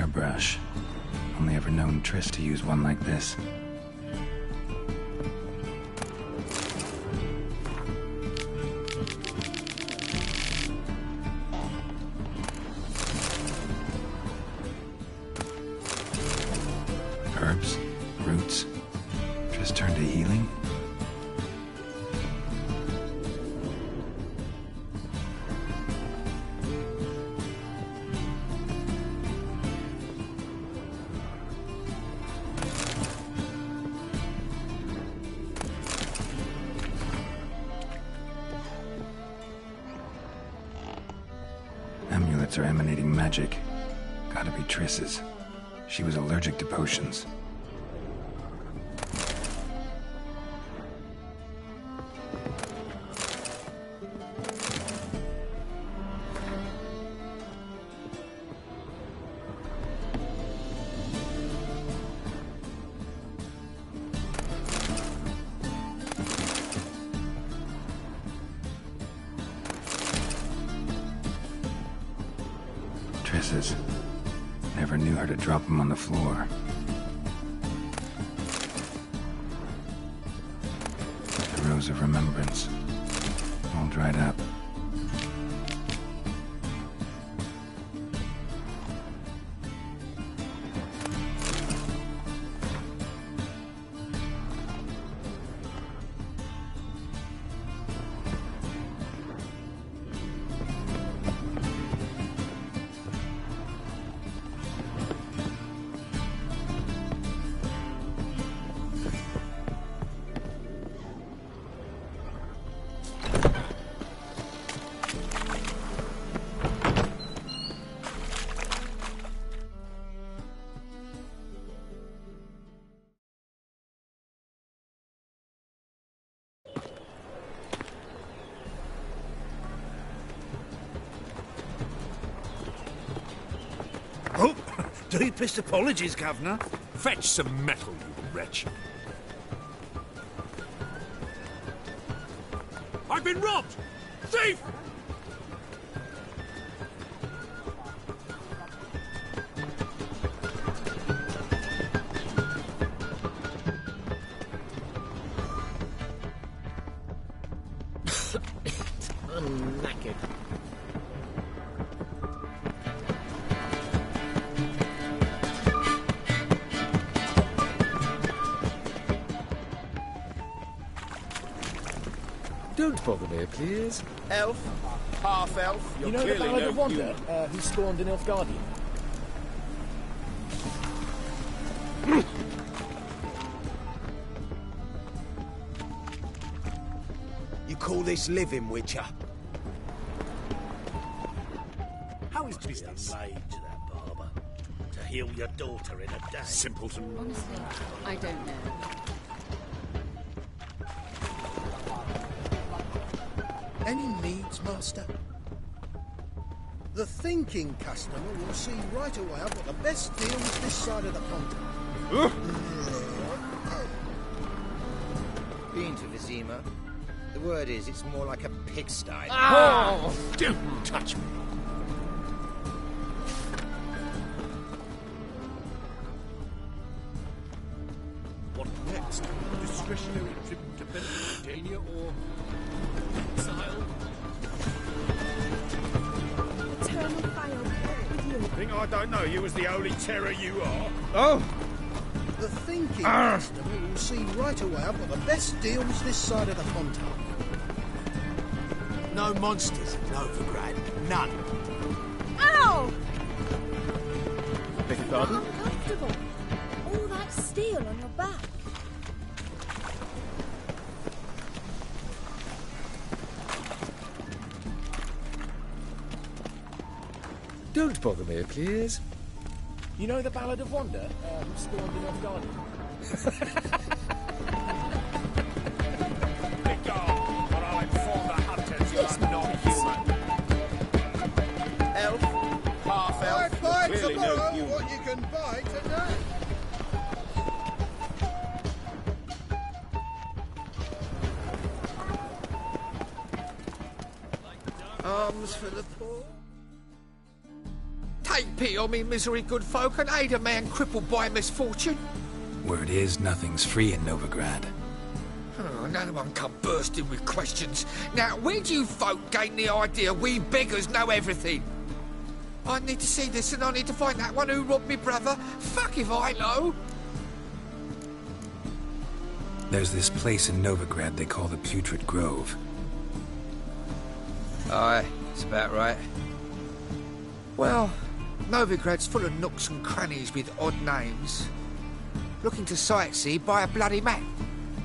hairbrush. Only ever known Triss to use one like this. Herbs, roots. Triss turned to healing. Amulets are emanating magic. Gotta be Triss's. She was allergic to potions. Triss's. Never knew her to drop them on the floor. The rose of remembrance. All dried up. Oh, deepest apologies, Governor. Fetch some metal, you wretch. I've been robbed! Thief! I'm knackered. Don't bother me, please. Elf, half-elf, you're You know the clearly Ballad no of Wonder, human. who spawned in Nilfgaardian? You call this living, Witcher? How is business? Mage, that barber. To heal your daughter in a day. Simpleton. Honestly, I don't know. Any needs, Master? The thinking customer will see right away I've got the best deals this side of the pond. Been to Vizima. The word is, it's more like a pigsty. Oh! Don't touch me. What next? Discretionary trip to Pennsylvania or exile? Eternal fire with you. Think I don't know you as the holy terror you are? Oh! The thinking customer will see right away I've got the best deals this side of the pond. No monsters in Novigrad. None. Ow! Beg your pardon? Uncomfortable. All that steel on your back. Don't bother me, please. You know the Ballad of Wonder, who spawned in Nilfgaardian? Begone, or I'll inform the hunters you are not human. Elf, half-elf, Buy you're clearly no tomorrow human. what you can buy today. Arms for the poor. Take pity on me, misery, good folk, and aid a man crippled by misfortune. Word is, nothing's free in Novigrad. Oh, no one come bursting with questions. Now, where do you folk gain the idea we beggars know everything? I need to see this, and I need to find that one who robbed me brother. Fuck if I know. There's this place in Novigrad they call the Putrid Grove. Aye, it's about right. Well, Novigrad's full of nooks and crannies with odd names. Looking to sightsee, buy a bloody map.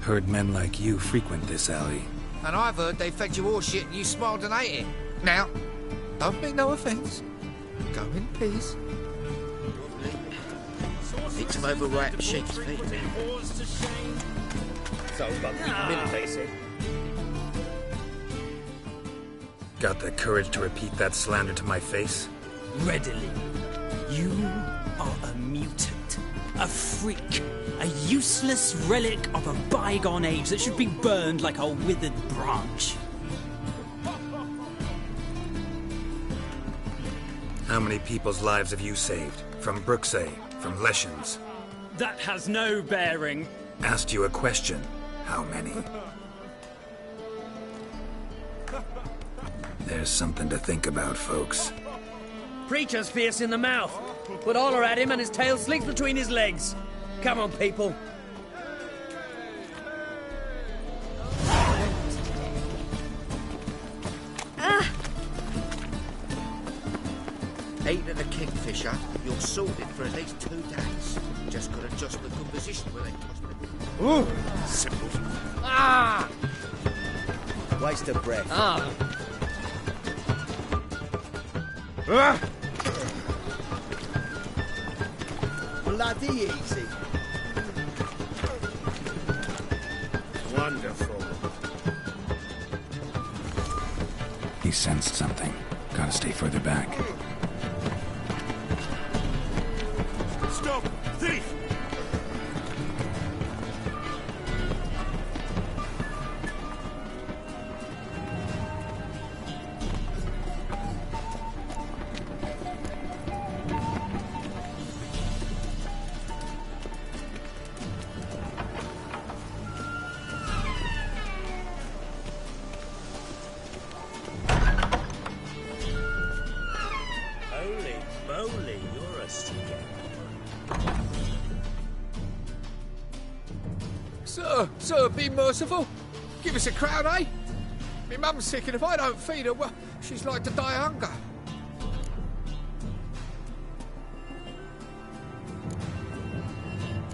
Heard men like you frequent this alley. And I've heard they fed you all shit and you smiled and ate it. Now, don't mean no offence. Go in peace. Picked him over right at Shake's feet. So about 3 minutes, they said. Got the courage to repeat that slander to my face? Readily. You are a mutant, a freak, a useless relic of a bygone age that should be burned like a withered branch. How many people's lives have you saved? From Bruxay, from Leshens? That has no bearing. Asked you a question. How many? There's something to think about, folks. Preacher's fierce in the mouth. Put holler at him and his tail slinks between his legs. Come on, people. Eating a kingfisher, you're sorted for at least 2 days. Just got to adjust the composition where they toss me. Ooh, simple. Ah! Waste of breath. Ah! Ah! Bloody easy. Wonderful. He sensed something. Gotta stay further back. Stop! Thief! Holy moly, you're a scat. Sir, be merciful. Give us a crown, eh? Me mum's sick, and if I don't feed her, well, she's like to die of hunger.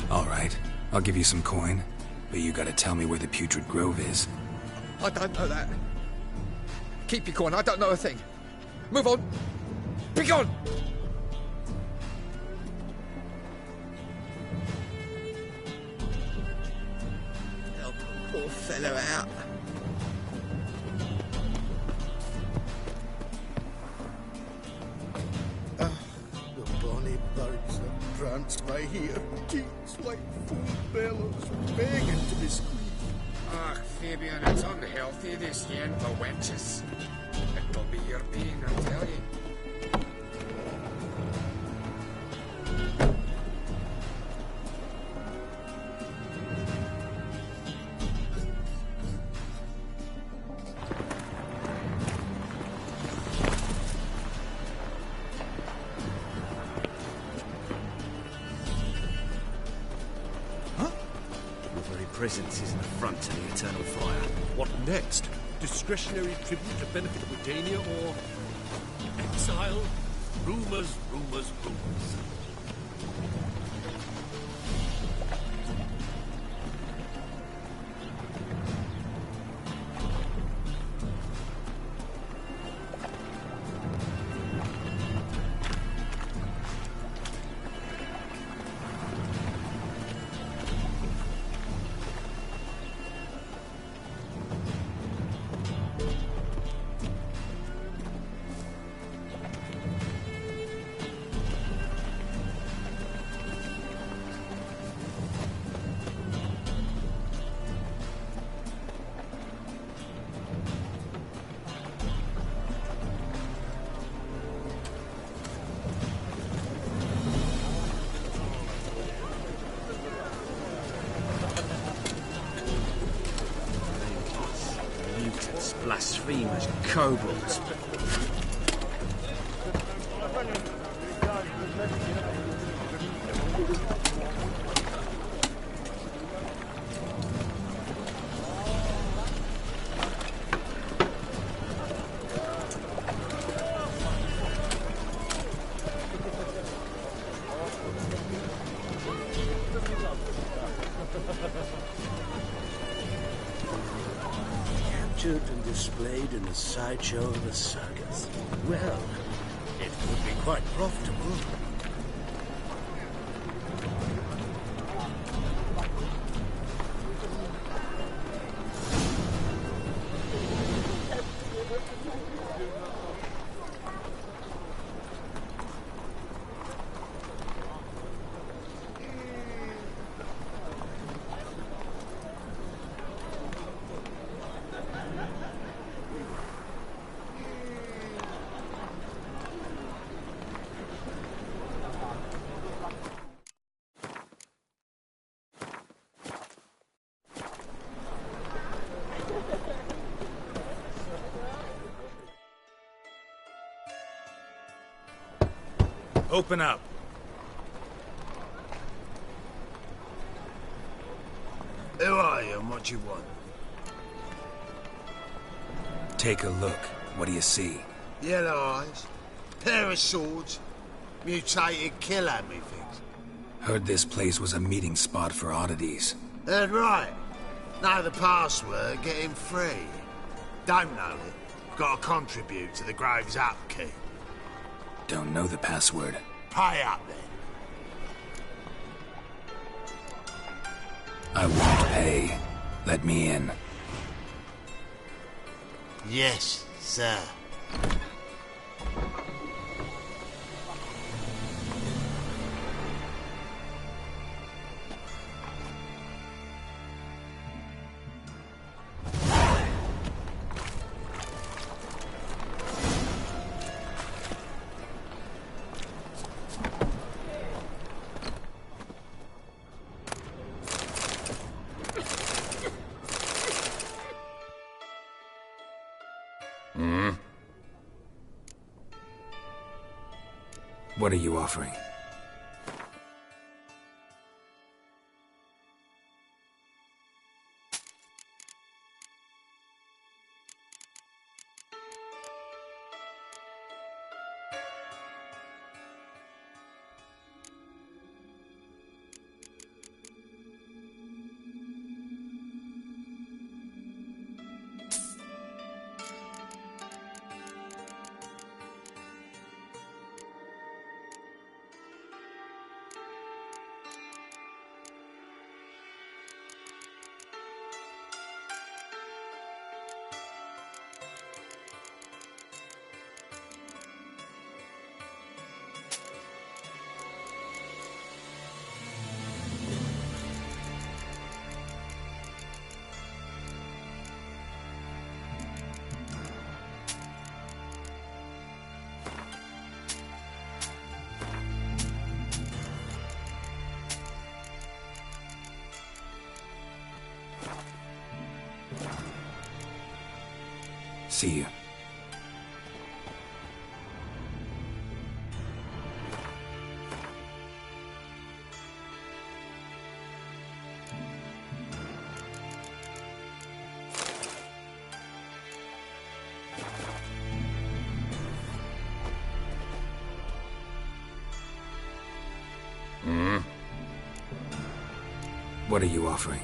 All right, I'll give you some coin, but you gotta tell me where the Putrid Grove is. I don't know that. Keep your coin, I don't know a thing. Move on. Be gone! Help a poor fellow out. The bonny birds that prance by here, cheeks like full bellows, begging to be squeezed. Ach, Fabian, it's unhealthy, this yen for wenches. It'll be your being, I tell you. Presence is an affront to the eternal fire. What next? Discretionary tribute to benefit Britannia or exile? Rumors, rumors, rumors. kobolds. Captured and displayed in a sideshow of a circus. Well, it could be quite profitable. Open up. Who are you and what do you want? Take a look. What do you see? Yellow eyes, pair of swords, mutated killer, methinks. Heard this place was a meeting spot for oddities. Heard right. Know the password, get him free. Don't know it, gotta contribute to the Grave's upkeep. Don't know the password. Pay up then. I won't pay. Let me in. Yes, sir. What are you offering? See you. What are you offering?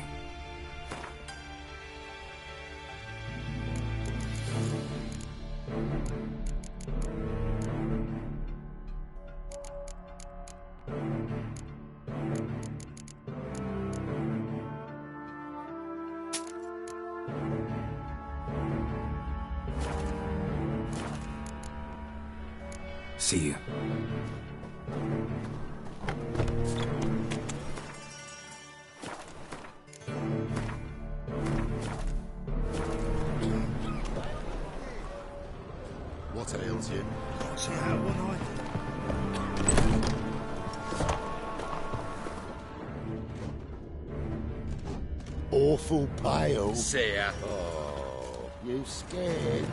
See you. What ails you? Can't see how one I Awful pale. See ya. Oh, you scared?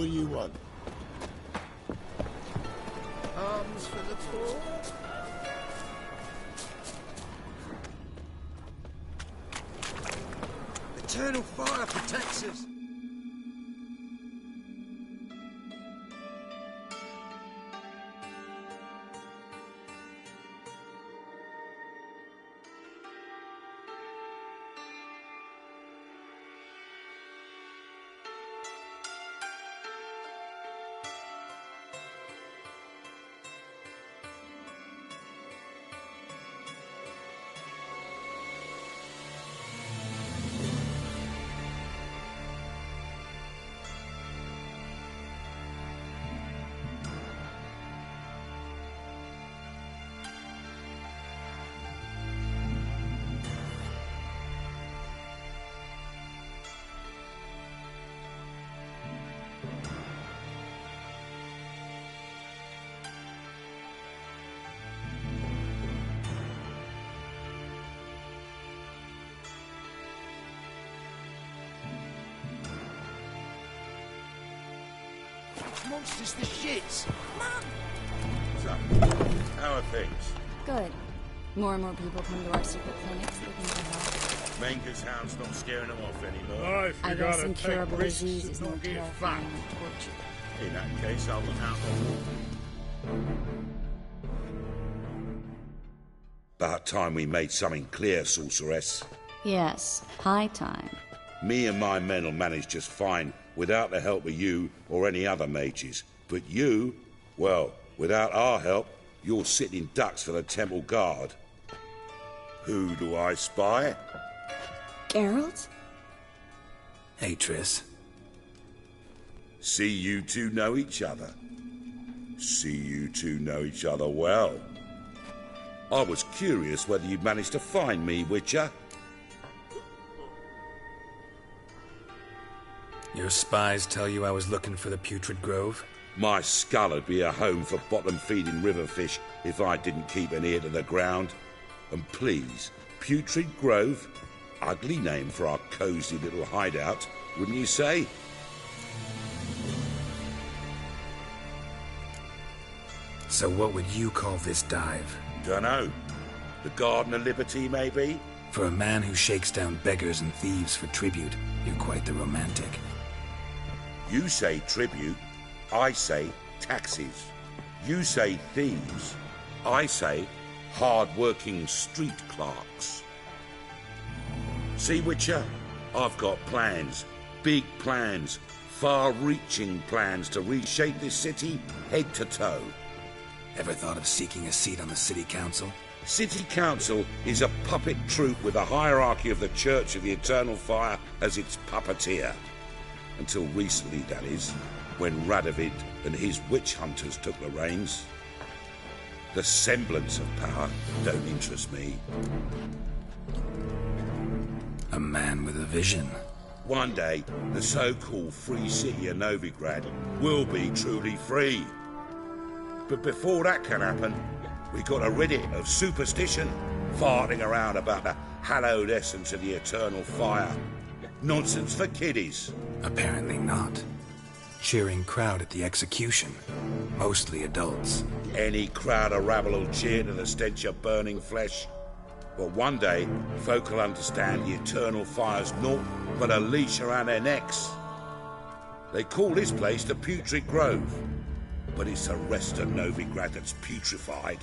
What do you want? Arms for the poor? Eternal fire protects us. Monsters the shits! So, how are things? Good. More and more people come to our secret clinics looking for help. Manga's hound's not scaring them off anymore. I guess incurable disease is more terrifying than torture. In that case, I'll look out for About time we made something clear, sorceress. Yes, high time. Me and my men will manage just fine without the help of you or any other mages. But you, well, without our help, you're sitting ducks for the temple guard. Who do I spy? Geralt? Hey, Triss. See you two know each other. See you two know each other well. I was curious whether you'd managed to find me, Witcher. Your spies tell you I was looking for the Putrid Grove? My skull would be a home for bottom-feeding river fish if I didn't keep an ear to the ground. And please, Putrid Grove? Ugly name for our cosy little hideout, wouldn't you say? So what would you call this dive? Dunno. The Garden of Liberty, maybe? For a man who shakes down beggars and thieves for tribute, you're quite the romantic. You say tribute, I say taxes. You say thieves, I say hard-working street clerks. See, Witcher, I've got plans, big plans, far-reaching plans to reshape this city head to toe. Ever thought of seeking a seat on the city council? City council is a puppet troupe with the hierarchy of the Church of the Eternal Fire as its puppeteer. Until recently, that is, when Radovid and his witch hunters took the reins. The semblance of power don't interest me. A man with a vision. One day, the so-called free city of Novigrad will be truly free. But before that can happen, we got to rid it of superstition, farting around about the hallowed essence of the eternal fire. Nonsense for kiddies. Apparently not. Cheering crowd at the execution. Mostly adults. Any crowd of rabble will cheer to the stench of burning flesh. But one day, folk will understand the eternal fire's naught but a leash around their necks. They call this place the Putrid Grove. But it's the rest of Novigrad that's putrefied.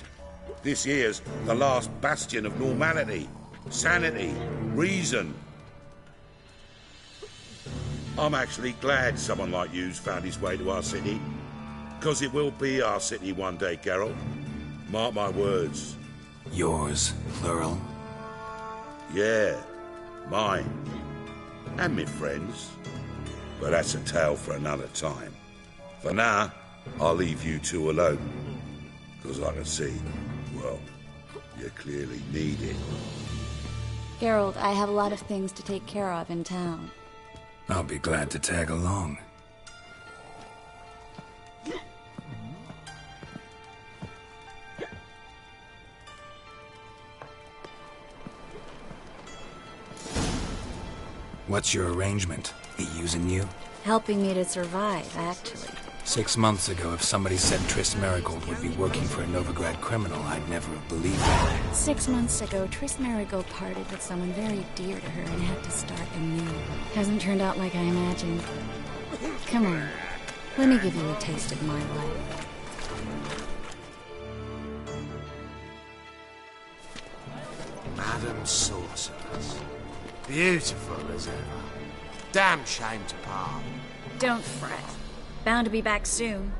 This here's the last bastion of normality, sanity, reason. I'm actually glad someone like you's found his way to our city. Because it will be our city one day, Geralt. Mark my words. Yours, plural? Yeah, mine. And me friends. But that's a tale for another time. For now, I'll leave you two alone. Because I can see, well, you clearly need it. Geralt, I have a lot of things to take care of in town. I'll be glad to tag along. What's your arrangement? He using you? Helping me to survive, actually. 6 months ago, if somebody said Triss Merrigold would be working for a Novigrad criminal, I'd never have believed it. 6 months ago, Triss Merrigold parted with someone very dear to her and had to start anew. Hasn't turned out like I imagined. Come on, let me give you a taste of my life. Madam Sorceress. Beautiful as ever. Damn shame to part. Don't fret. Bound to be back soon.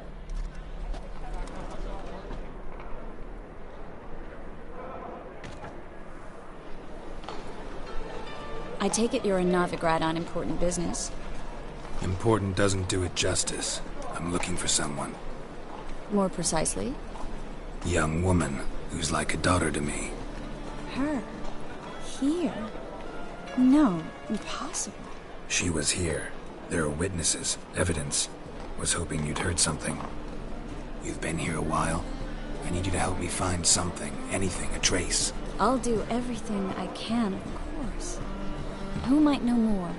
I take it you're a Novigrad on important business. Important doesn't do it justice. I'm looking for someone. More precisely? Young woman who's like a daughter to me. Her? Here? No, impossible. She was here. There are witnesses, evidence. Was hoping you'd heard something. You've been here a while. I need you to help me find something, anything, a trace. I'll do everything I can, of course. Who might know more?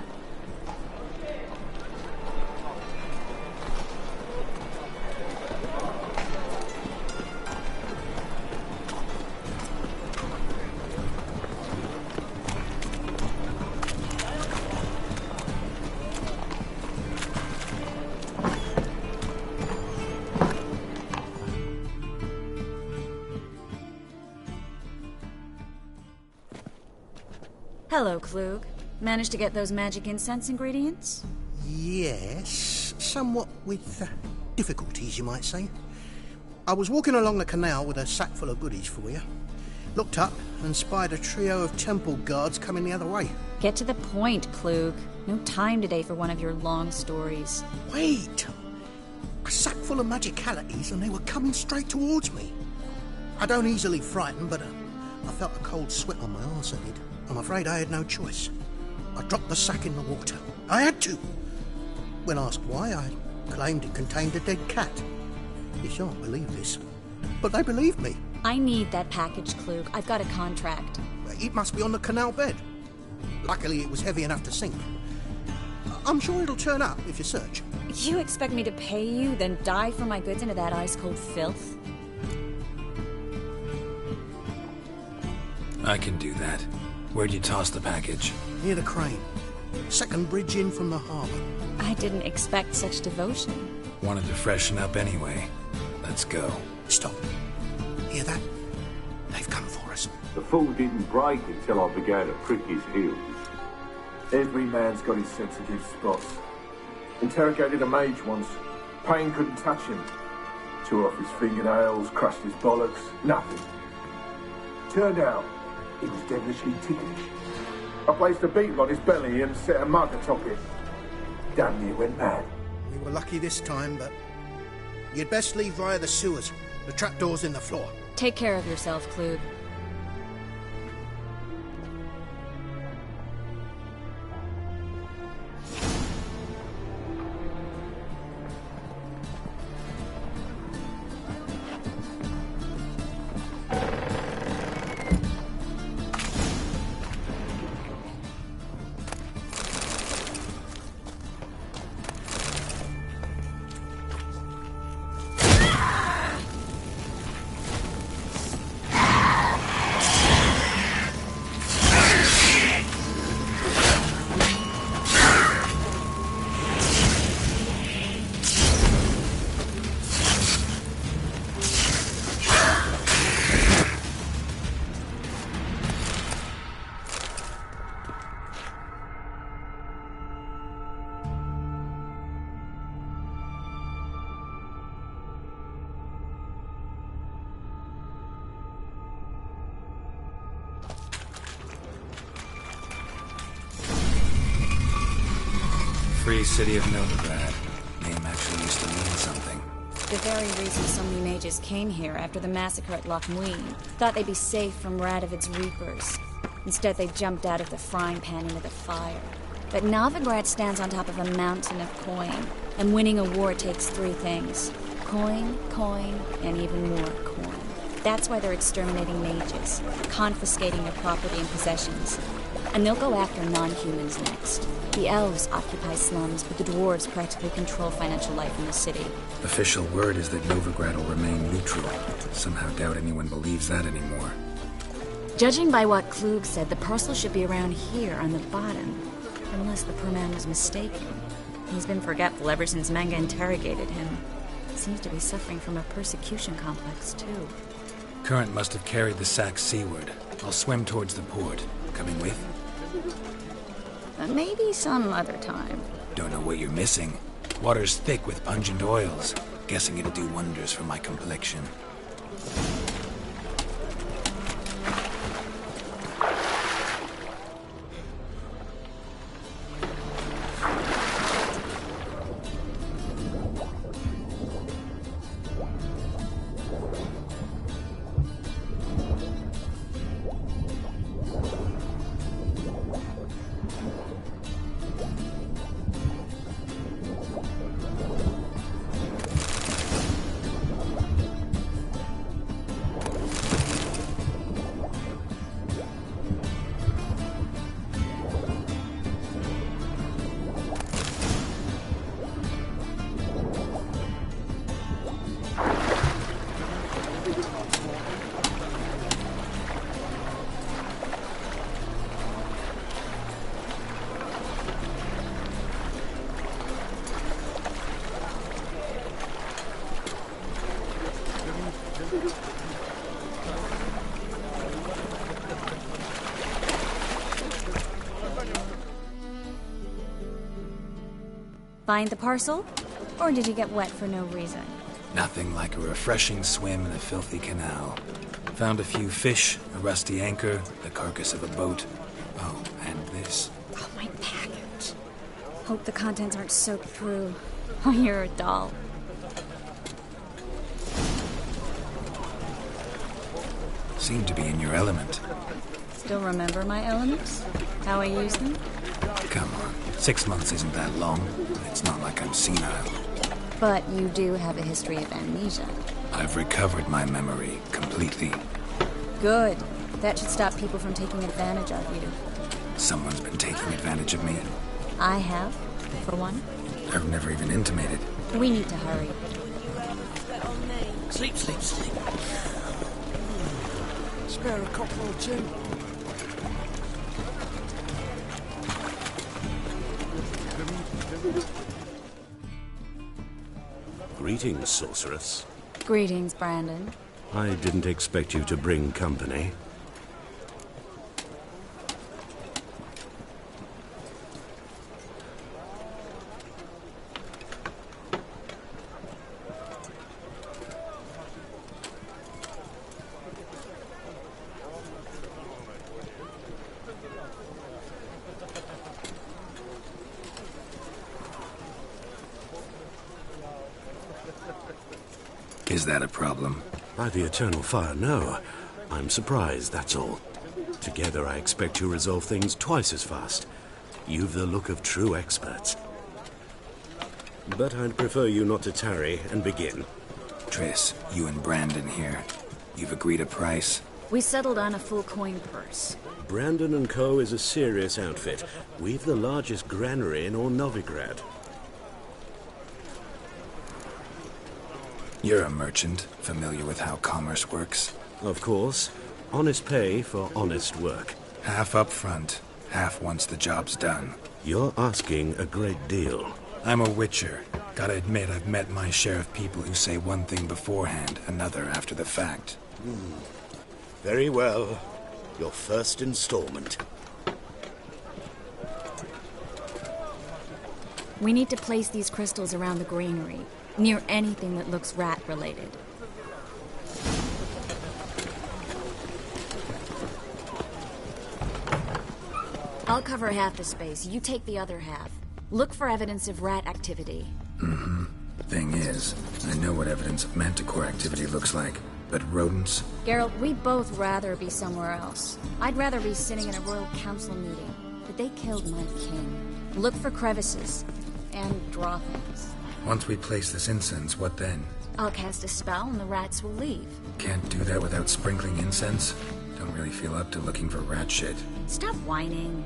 Hello, Klug. Managed to get those magic incense ingredients? Yes, somewhat with difficulties, you might say. I was walking along the canal with a sack full of goodies for you. Looked up and spied a trio of temple guards coming the other way. Get to the point, Klug. No time today for one of your long stories. Wait! A sack full of magicalities and they were coming straight towards me. I don't easily frighten, but I felt a cold sweat on my arse, I did. I'm afraid I had no choice. I dropped the sack in the water. I had to. When asked why, I claimed it contained a dead cat. You shan't believe this, but they believed me. I need that package, Klug. I've got a contract. It must be on the canal bed. Luckily, it was heavy enough to sink. I'm sure it'll turn up if you search. You expect me to pay you, then dive for my goods into that ice-cold filth? I can do that. Where'd you toss the package? Near the crane. Second bridge in from the harbour. I didn't expect such devotion. Wanted to freshen up anyway. Let's go. Stop. Hear that? They've come for us. The fool didn't break until I began to prick his heels. Every man's got his sensitive spots. Interrogated a mage once. Pain couldn't touch him. Tore off his fingernails, crushed his bollocks. Nothing. Turned out, he was devilishly ticklish. I placed a beetle on his belly and set a mug atop it. Damn near went mad. We were lucky this time, but you'd best leave via the sewers. The trapdoor's in the floor. Take care of yourself, Klug. Free City of Novigrad. Name actually used to mean something. The very reason so many mages came here after the massacre at Loch Muin. Thought they'd be safe from Radovid's reapers. Instead, they jumped out of the frying pan into the fire. But Novigrad stands on top of a mountain of coin, and winning a war takes 3 things. Coin, coin, and even more coin. That's why they're exterminating mages, confiscating their property and possessions. And they'll go after non-humans next. The elves occupy slums, but the dwarves practically control financial life in the city. Official word is that Novigrad will remain neutral. Somehow doubt anyone believes that anymore. Judging by what Klug said, the parcel should be around here on the bottom. Unless the poor man was mistaken. He's been forgetful ever since Manga interrogated him. Seems to be suffering from a persecution complex, too. Current must have carried the sack seaward. I'll swim towards the port. Coming with? Maybe some other time. Don't know what you're missing. Water's thick with pungent oils. Guessing it'll do wonders for my complexion. Find the parcel? Or did you get wet for no reason? Nothing like a refreshing swim in a filthy canal. Found a few fish, a rusty anchor, the carcass of a boat. Oh, and this. Oh, my package. Hope the contents aren't soaked through. Oh, you're a doll. Seem to be in your element. Still remember my elements? How I use them? Come on, 6 months isn't that long. It's not like I'm senile. But you do have a history of amnesia. I've recovered my memory completely. Good. That should stop people from taking advantage of you. Someone's been taking advantage of me. I have, for one. I've never even intimated. We need to hurry. Sleep, sleep, sleep. Spare a couple or two. Greetings, sorceress. Greetings, Brandon. I didn't expect you to bring company. Is that a problem? By the eternal fire, no. I'm surprised, that's all. Together I expect you resolve things twice as fast. You've the look of true experts. But I'd prefer you not to tarry and begin. Triss, you and Brandon here. You've agreed a price? We settled on a full coin purse. Brandon & Co. is a serious outfit. We've the largest granary in all Novigrad. You're a merchant, familiar with how commerce works? Of course. Honest pay for honest work. Half up front, half once the job's done. You're asking a great deal. I'm a witcher. Gotta admit, I've met my share of people who say one thing beforehand, another after the fact. Very well. Your first installment. We need to place these crystals around the granary, near anything that looks rat-related. I'll cover half the space. You take the other half. Look for evidence of rat activity. Thing is, I know what evidence of manticore activity looks like, but rodents? Geralt, we'd both rather be somewhere else. I'd rather be sitting in a royal council meeting, but they killed my king. Look for crevices, and draw things. Once we place this incense, what then? I'll cast a spell and the rats will leave. Can't do that without sprinkling incense? Don't really feel up to looking for rat shit. Stop whining.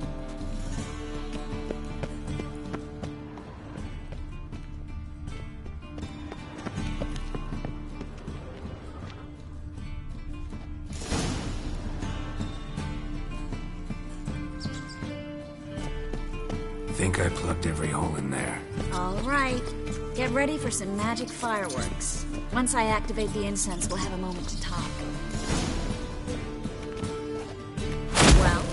Think I plugged every hole in there. All right. Get ready for some magic fireworks. Once I activate the incense, we'll have a moment to talk. Well?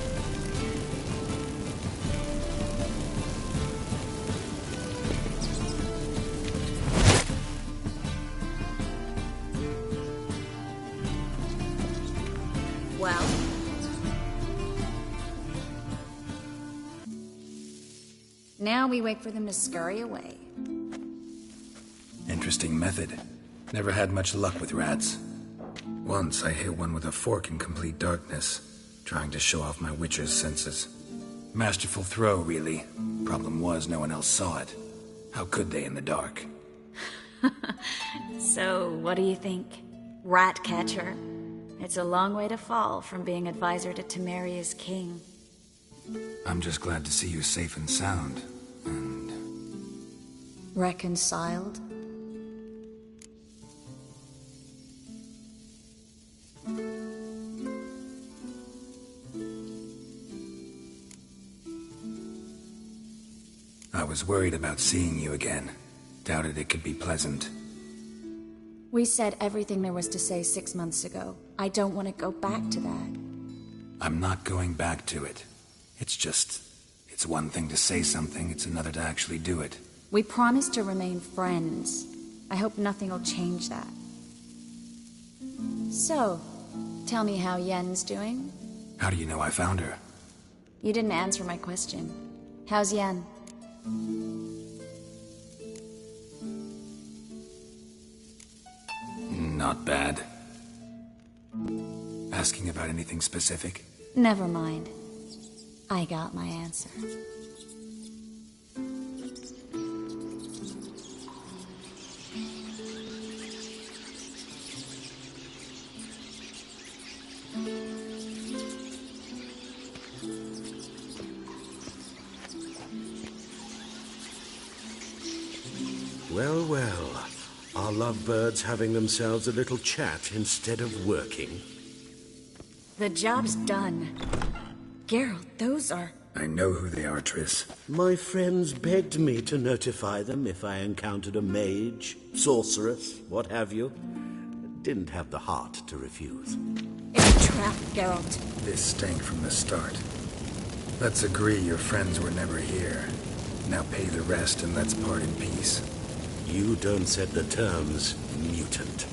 Well? Now we wait for them to scurry away. Interesting method. Never had much luck with rats. Once I hit one with a fork in complete darkness, trying to show off my witcher's senses. Masterful throw, really. Problem was, no one else saw it. How could they in the dark? So, what do you think? Rat catcher? It's a long way to fall from being advisor to Temeria's king. I'm just glad to see you safe and sound. Reconciled? I was worried about seeing you again. Doubted it could be pleasant. We said everything there was to say 6 months ago. I don't want to go back to that. I'm not going back to it. It's one thing to say something, it's another to actually do it. We promised to remain friends. I hope nothing will change that. So, tell me how Yen's doing? How do you know I found her? You didn't answer my question. How's Yen? Not bad. Asking about anything specific? Never mind. I got my answer. Well, well. Are lovebirds having themselves a little chat instead of working? The job's done. Geralt, those are... I know who they are, Triss. My friends begged me to notify them if I encountered a mage, sorceress, what have you. Didn't have the heart to refuse. It's a trap, Geralt. This stank from the start. Let's agree your friends were never here. Now pay the rest and let's part in peace. You don't set the terms, mutant.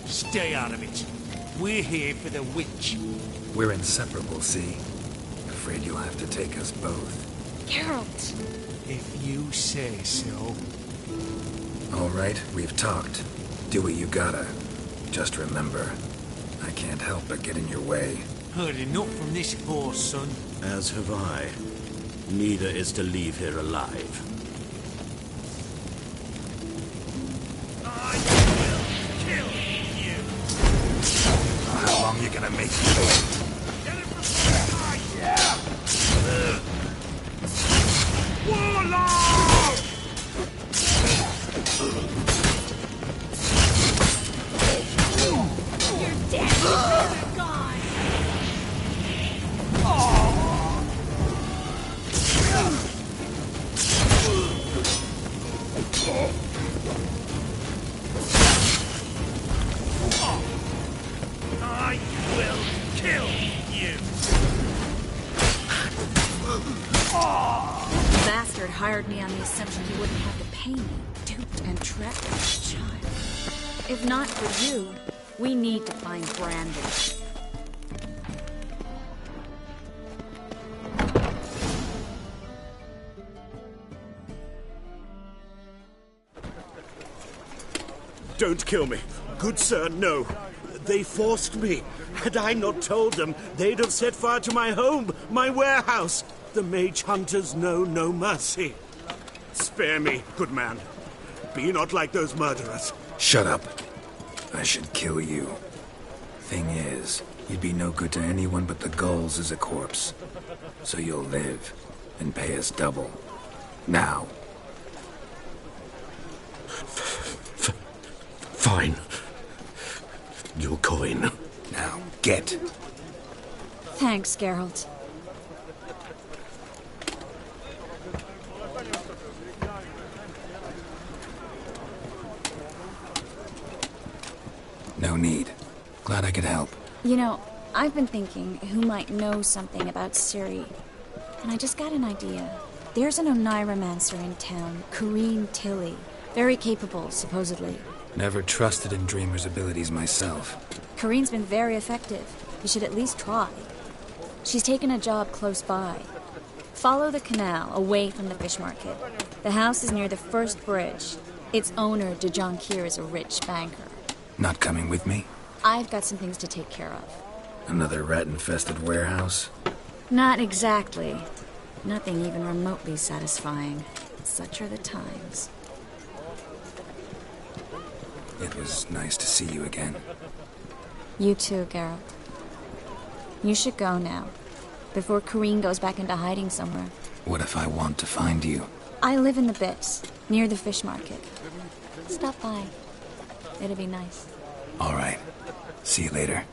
Stay out of it. We're here for the witch. We're inseparable, see? Afraid you'll have to take us both. Geralt! If you say so. All right, we've talked. Do what you gotta. Just remember, I can't help but get in your way. Heard enough from this horse, son. As have I. Neither is to leave here alive. I will kill you. How long you gonna make me wait? Get it from behind. Yeah. Warlock! You're dead. You're gone. I will kill you. That bastard hired me on the assumption he wouldn't have to pay me. Duped and trapped like a child. If not for you, we need to find Brandon. Don't kill me. Good sir, no. They forced me. Had I not told them, they'd have set fire to my home, my warehouse. The mage hunters know no mercy. Spare me, good man. Be not like those murderers. Shut up. I should kill you. Thing is, you'd be no good to anyone but the gulls as a corpse. So you'll live and pay us double. Now. Fine. Your coin. Now, get. Thanks, Geralt. No need. Glad I could help. You know, I've been thinking who might know something about Ciri. And I just got an idea. There's an Oneiromancer in town, Corrine Tilly. Very capable, supposedly. Never trusted in Dreamer's abilities myself. Corrine's been very effective. You should at least try. She's taken a job close by. Follow the canal, away from the fish market. The house is near the first bridge. Its owner, de Jonquier, is a rich banker. Not coming with me? I've got some things to take care of. Another rat-infested warehouse? Not exactly. Nothing even remotely satisfying. Such are the times. It was nice to see you again. You too, Geralt. You should go now, before Corrine goes back into hiding somewhere. What if I want to find you? I live in the Bits, near the fish market. Stop by. It'll be nice. All right. See you later.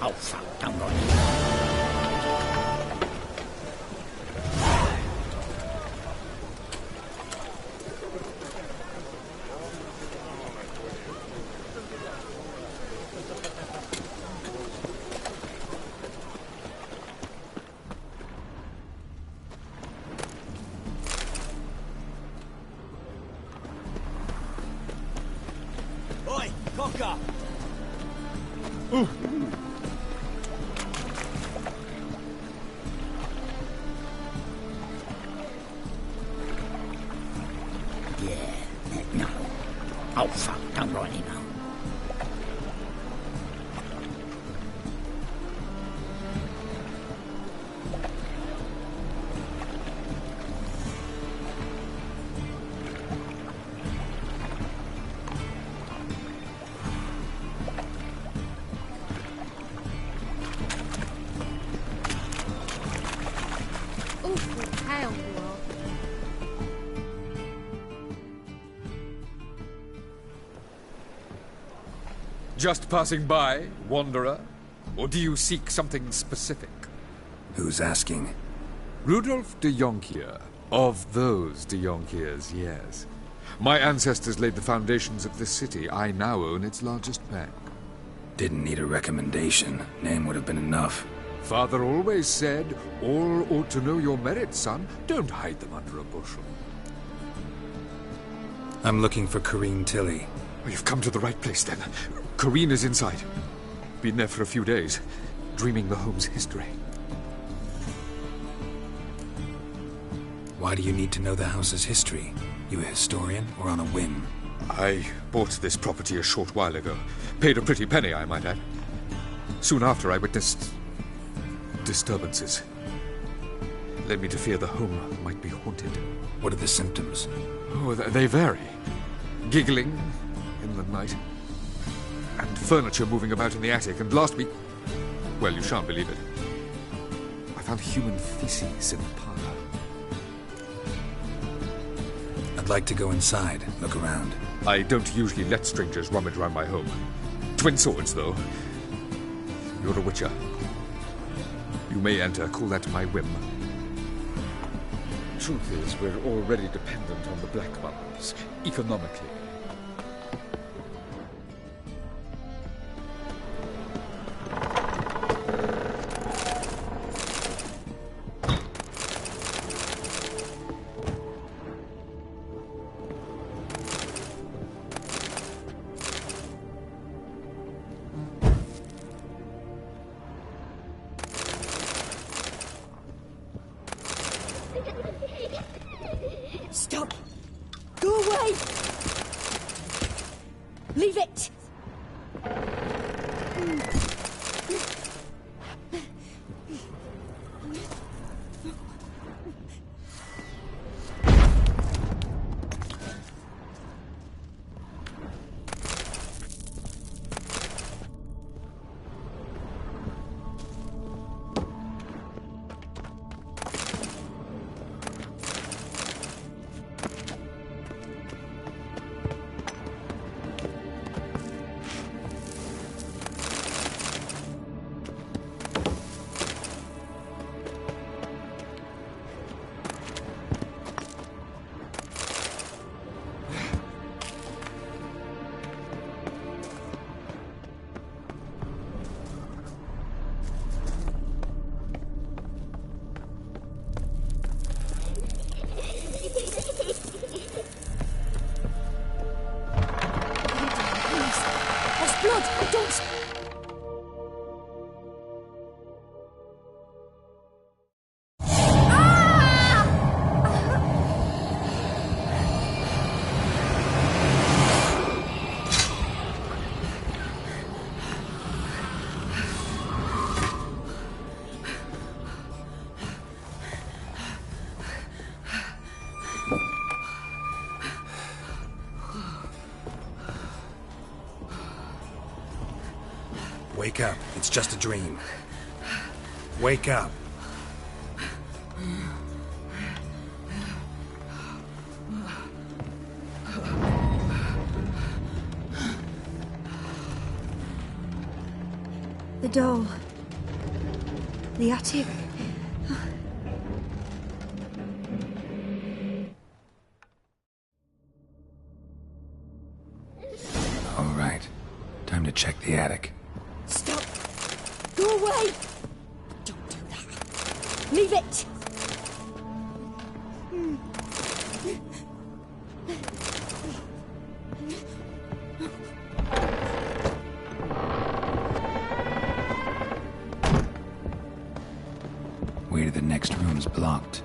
Oh, fuck, don't run. Oi, cocker! Ooh. No. Oh, fuck, don't run him out. Just passing by, wanderer? Or do you seek something specific? Who's asking? Rudolf de Jonquier. Of those de Jonquiers, yes. My ancestors laid the foundations of this city. I now own its largest bank. Didn't need a recommendation. Name would have been enough. Father always said, all ought to know your merits, son. Don't hide them under a bushel. I'm looking for Corrine Tilly. Oh, you've come to the right place, then. Corrine is inside. Been there for a few days, dreaming the home's history. Why do you need to know the house's history? You a historian, or on a whim? I bought this property a short while ago. Paid a pretty penny, I might add. Soon after, I witnessed disturbances. Led me to fear the home might be haunted. What are the symptoms? Oh, they vary. Giggling in the night. And furniture moving about in the attic. And last week... well, you shan't believe it. I found human feces in the parlor. I'd like to go inside, look around. I don't usually let strangers rummage around my home. Twin swords, though. You're a witcher. You may enter, call that my whim. Truth is, we're already dependent on the Black Ones, economically. Stop! Go away! Leave it! Wake up. It's just a dream. Wake up. The doll. The attic. All right. Time to check the attic. Stop! Go away! Don't do that. Leave it! Way to the next room's blocked.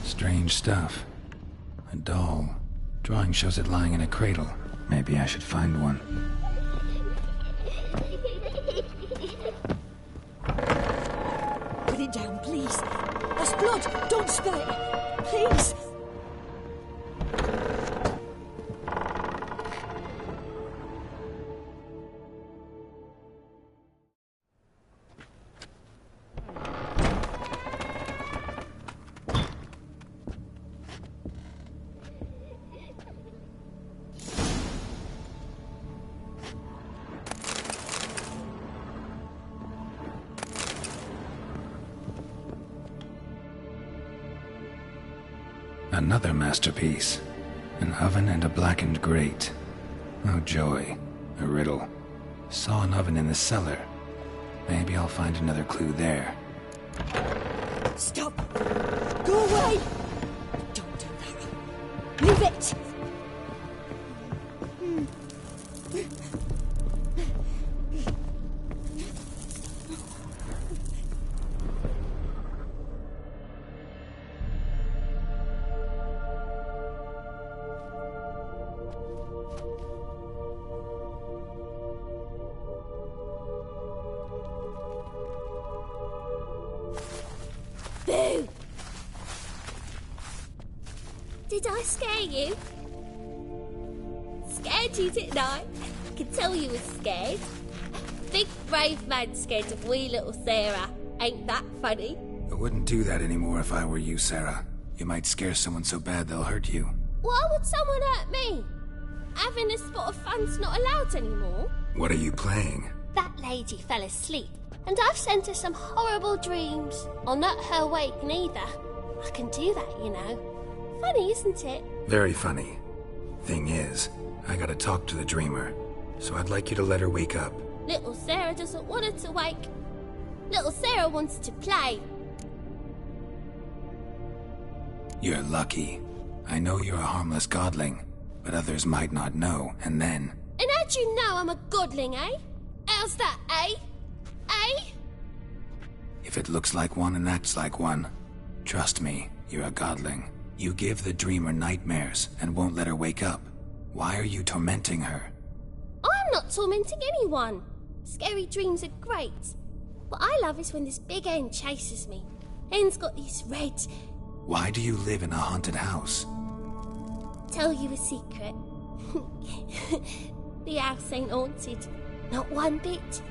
Strange stuff. A doll. Drawing shows it lying in a cradle. Maybe I should find one. Put it down, please. That's blood. Don't spill it. Please. Another masterpiece. An oven and a blackened grate. Oh joy. A riddle. Saw an oven in the cellar. Maybe I'll find another clue there. Stop! Go away! Don't do that. Leave it! Boo! Did I scare you? Scared you, didn't I? I can tell you was scared. Big brave man scared of wee little Sarah. Ain't that funny? I wouldn't do that anymore if I were you, Sarah. You might scare someone so bad they'll hurt you. Why would someone hurt me? Having a spot of fun's not allowed anymore. What are you playing? That lady fell asleep, and I've sent her some horrible dreams. I'll not her awake neither. I can do that, you know. Funny, isn't it? Very funny. Thing is, I gotta talk to the dreamer, so I'd like you to let her wake up. Little Sarah doesn't want her to wake. Little Sarah wants to play. You're lucky. I know you're a harmless godling, but others might not know, and then... And how'd you know I'm a godling, eh? How's that, eh? Eh? If it looks like one and acts like one, trust me, you're a godling. You give the dreamer nightmares and won't let her wake up. Why are you tormenting her? I'm not tormenting anyone. Scary dreams are great. What I love is when this big hen chases me. Hen's got these red... Why do you live in a haunted house? Tell you a secret. The house ain't haunted. Not one bit.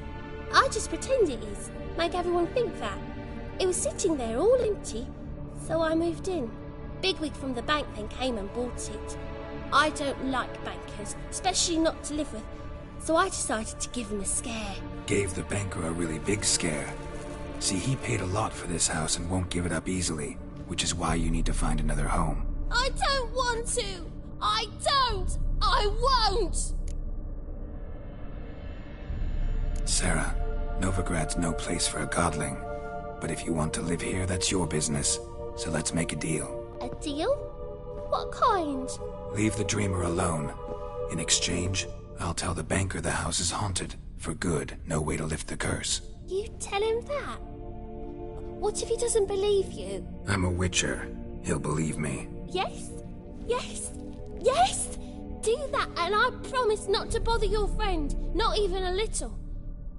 I just pretend it is. Make everyone think that. It was sitting there all empty, so I moved in. Bigwig from the bank then came and bought it. I don't like bankers, especially not to live with, so I decided to give him a scare. Gave the banker a really big scare. See, he paid a lot for this house and won't give it up easily, which is why you need to find another home. I don't want to. I don't! I won't! Sarah, Novigrad's no place for a godling. But if you want to live here, that's your business. So let's make a deal. A deal? What kind? Leave the dreamer alone. In exchange, I'll tell the banker the house is haunted. For good, no way to lift the curse. You tell him that? What if he doesn't believe you? I'm a witcher. He'll believe me. Yes? Yes? Yes! Do that and I promise not to bother your friend. Not even a little.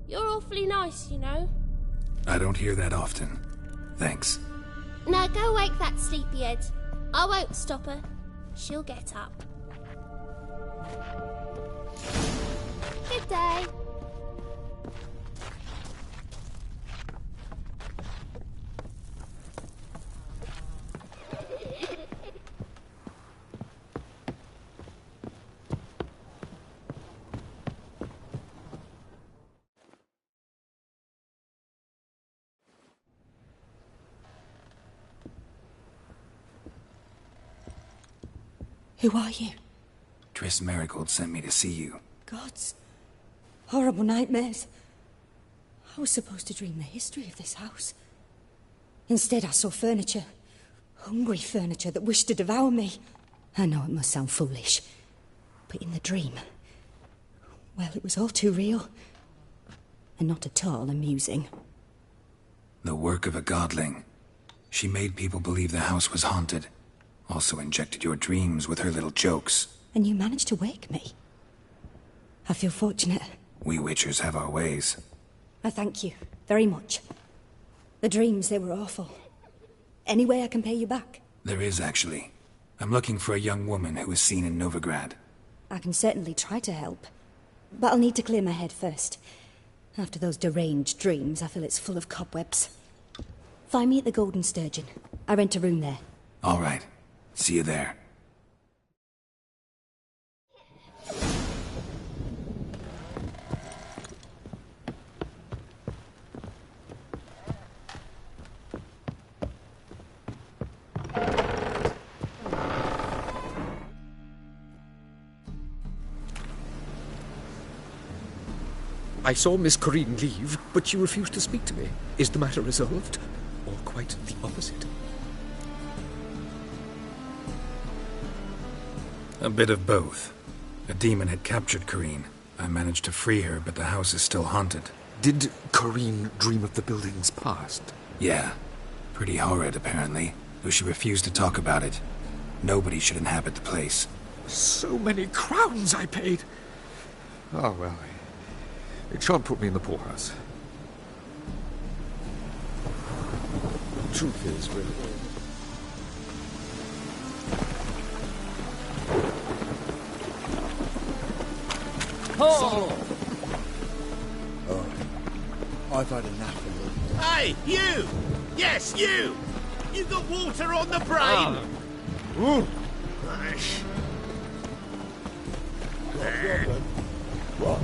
You're awfully nice, you know. I don't hear that often. Thanks. Now go wake that sleepyhead. I won't stop her. She'll get up. Good day. Who are you? Triss Merrigold sent me to see you. Gods. Horrible nightmares. I was supposed to dream the history of this house. Instead, I saw furniture. Hungry furniture that wished to devour me. I know it must sound foolish, but in the dream, well, it was all too real. And not at all amusing. The work of a godling. She made people believe the house was haunted. Also injected your dreams with her little jokes. And you managed to wake me. I feel fortunate. We witchers have our ways. I thank you very much. The dreams, they were awful. Any way I can pay you back? There is, actually. I'm looking for a young woman who was seen in Novigrad. I can certainly try to help. But I'll need to clear my head first. After those deranged dreams, I feel it's full of cobwebs. Find me at the Golden Sturgeon. I rent a room there. All right. See you there. I saw Miss Corinne leave, but she refused to speak to me. Is the matter resolved? Or quite the opposite? A bit of both. A demon had captured Corinne. I managed to free her, but the house is still haunted. Did Corinne dream of the building's past? Yeah. Pretty horrid, apparently, though she refused to talk about it. Nobody should inhabit the place. So many crowns I paid! Oh, well, it shan't put me in the poorhouse. Truth is, really... Oh! I've had enough of it. Hey, you! Yes, you! You got water on the brain! Gosh. What?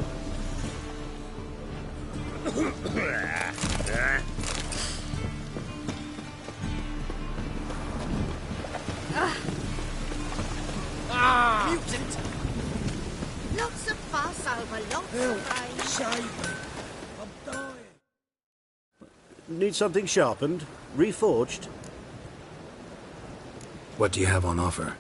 Mutant! Lots of fuss over lots of rain. Save me. I'm dying. Need something sharpened? Reforged? What do you have on offer?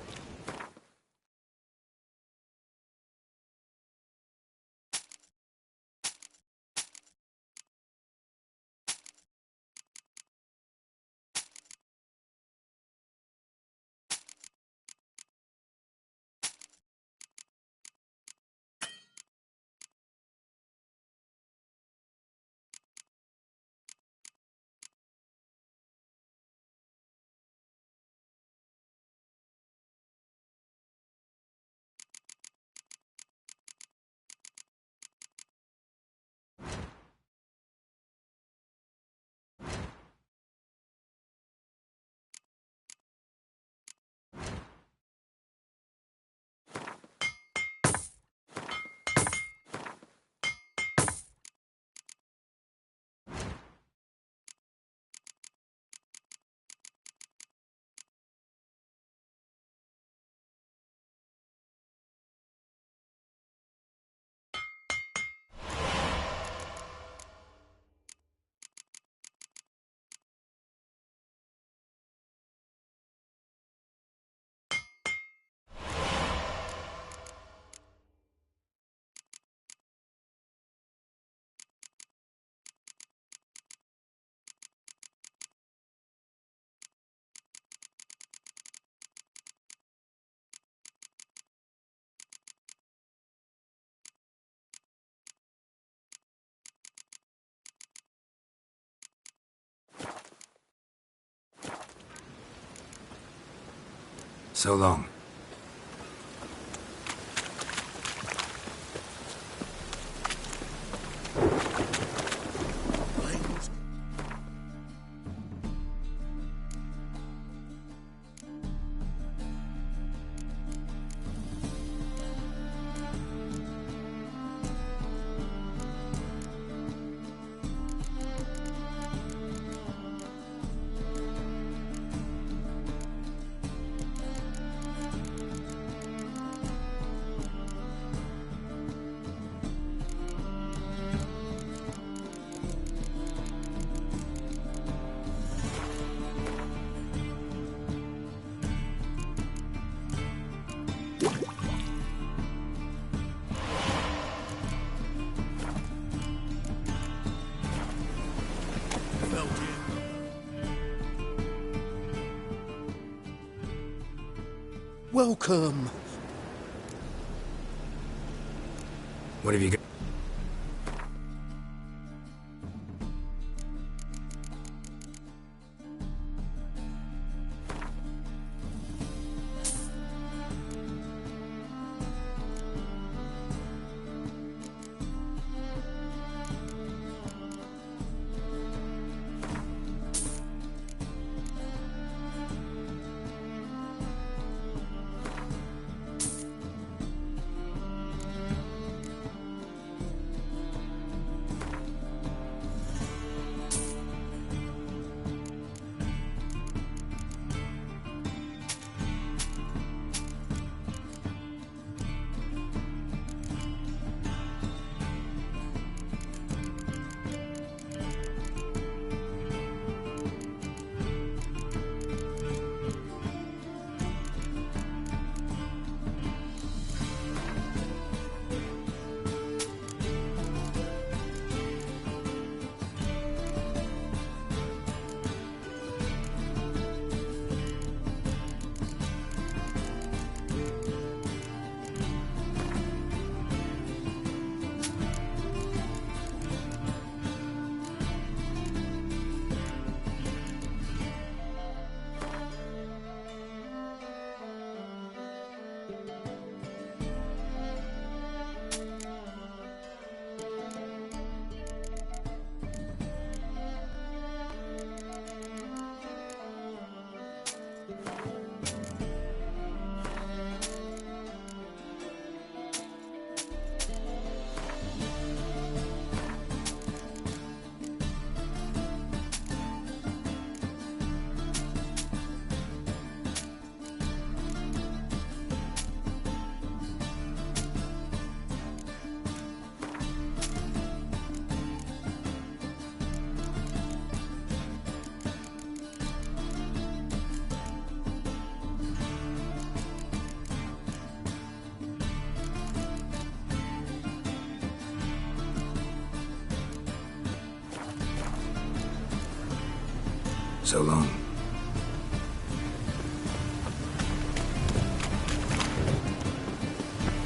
So long. Welcome. What have you got? So long.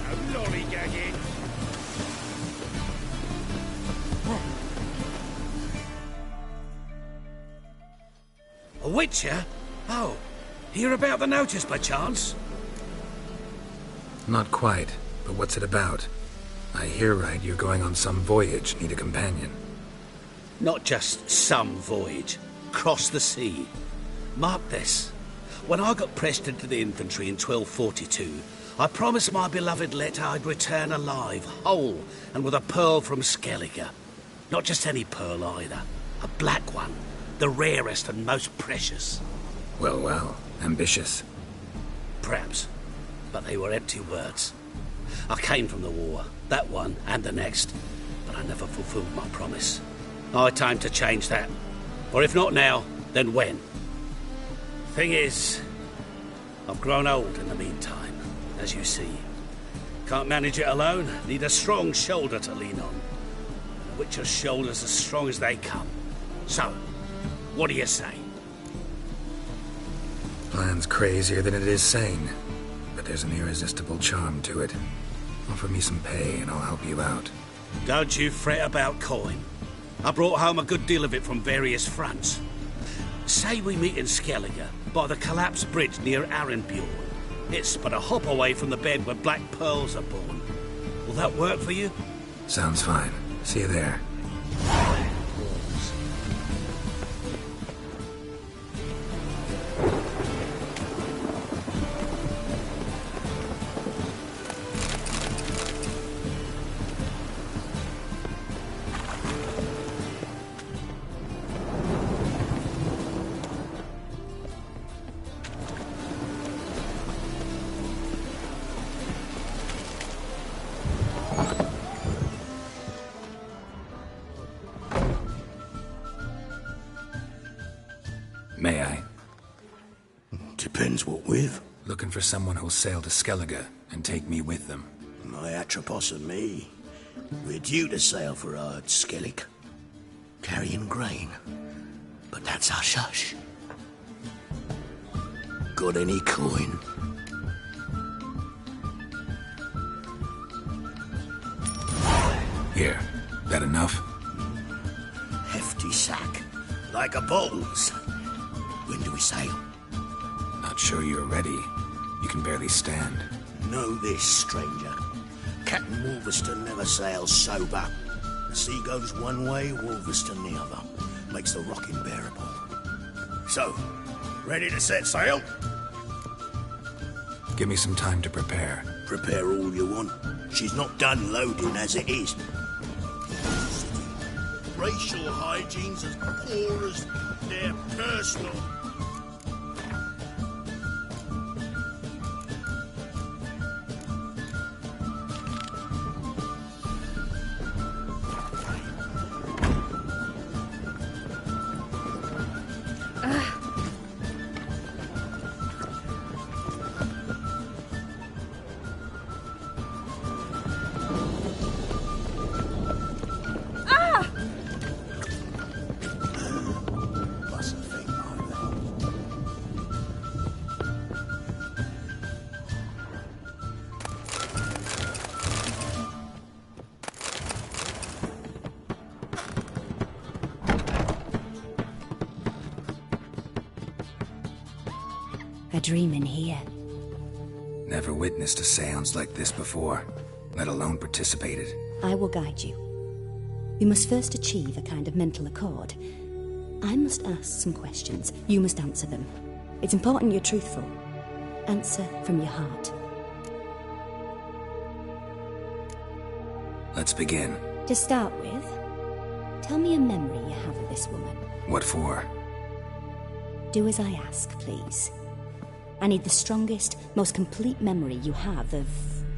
I'm lollygagging. A witcher? Oh, hear about the notice by chance? Not quite, but what's it about? I hear right you're going on some voyage, need a companion. Not just some voyage. Cross the sea. Mark this. When I got pressed into the infantry in 1242, I promised my beloved Letta I'd return alive, whole, and with a pearl from Skellige. Not just any pearl either. A black one. The rarest and most precious. Well, well. Ambitious. Perhaps. But they were empty words. I came from the war. That one and the next. But I never fulfilled my promise. I had time to change that. Or if not now, then when? Thing is, I've grown old in the meantime, as you see. Can't manage it alone, need a strong shoulder to lean on. A witcher's shoulder's as strong as they come. So, what do you say? Plan's crazier than it is sane, but there's an irresistible charm to it. Offer me some pay and I'll help you out. Don't you fret about coin. I brought home a good deal of it from various fronts. Say we meet in Skellige, by the collapsed bridge near Arenbjorn. It's but a hop away from the bed where black pearls are born. Will that work for you? Sounds fine. See you there. May I? Depends what with. Looking for someone who'll sail to Skellige and take me with them. My Atropos and me. We're due to sail for Ard Skellig, carrying grain. But that's hush-hush. Got any coin? Here. That enough? Hefty sack. Like a bull's. When do we sail? Not sure you're ready. You can barely stand. Know this, stranger. Captain Wolverston never sails sober. The sea goes one way, Wolverston the other. Makes the rocking bearable. So, ready to set sail? Give me some time to prepare. Prepare all you want. She's not done loading as it is. Racial hygiene's as poor as their personal. A dream in here. Never witnessed a seance like this before, let alone participated. I will guide you. We must first achieve a kind of mental accord. I must ask some questions. You must answer them. It's important you're truthful. Answer from your heart. Let's begin. To start with, tell me a memory you have of this woman. What for? Do as I ask, please. I need the strongest, most complete memory you have of...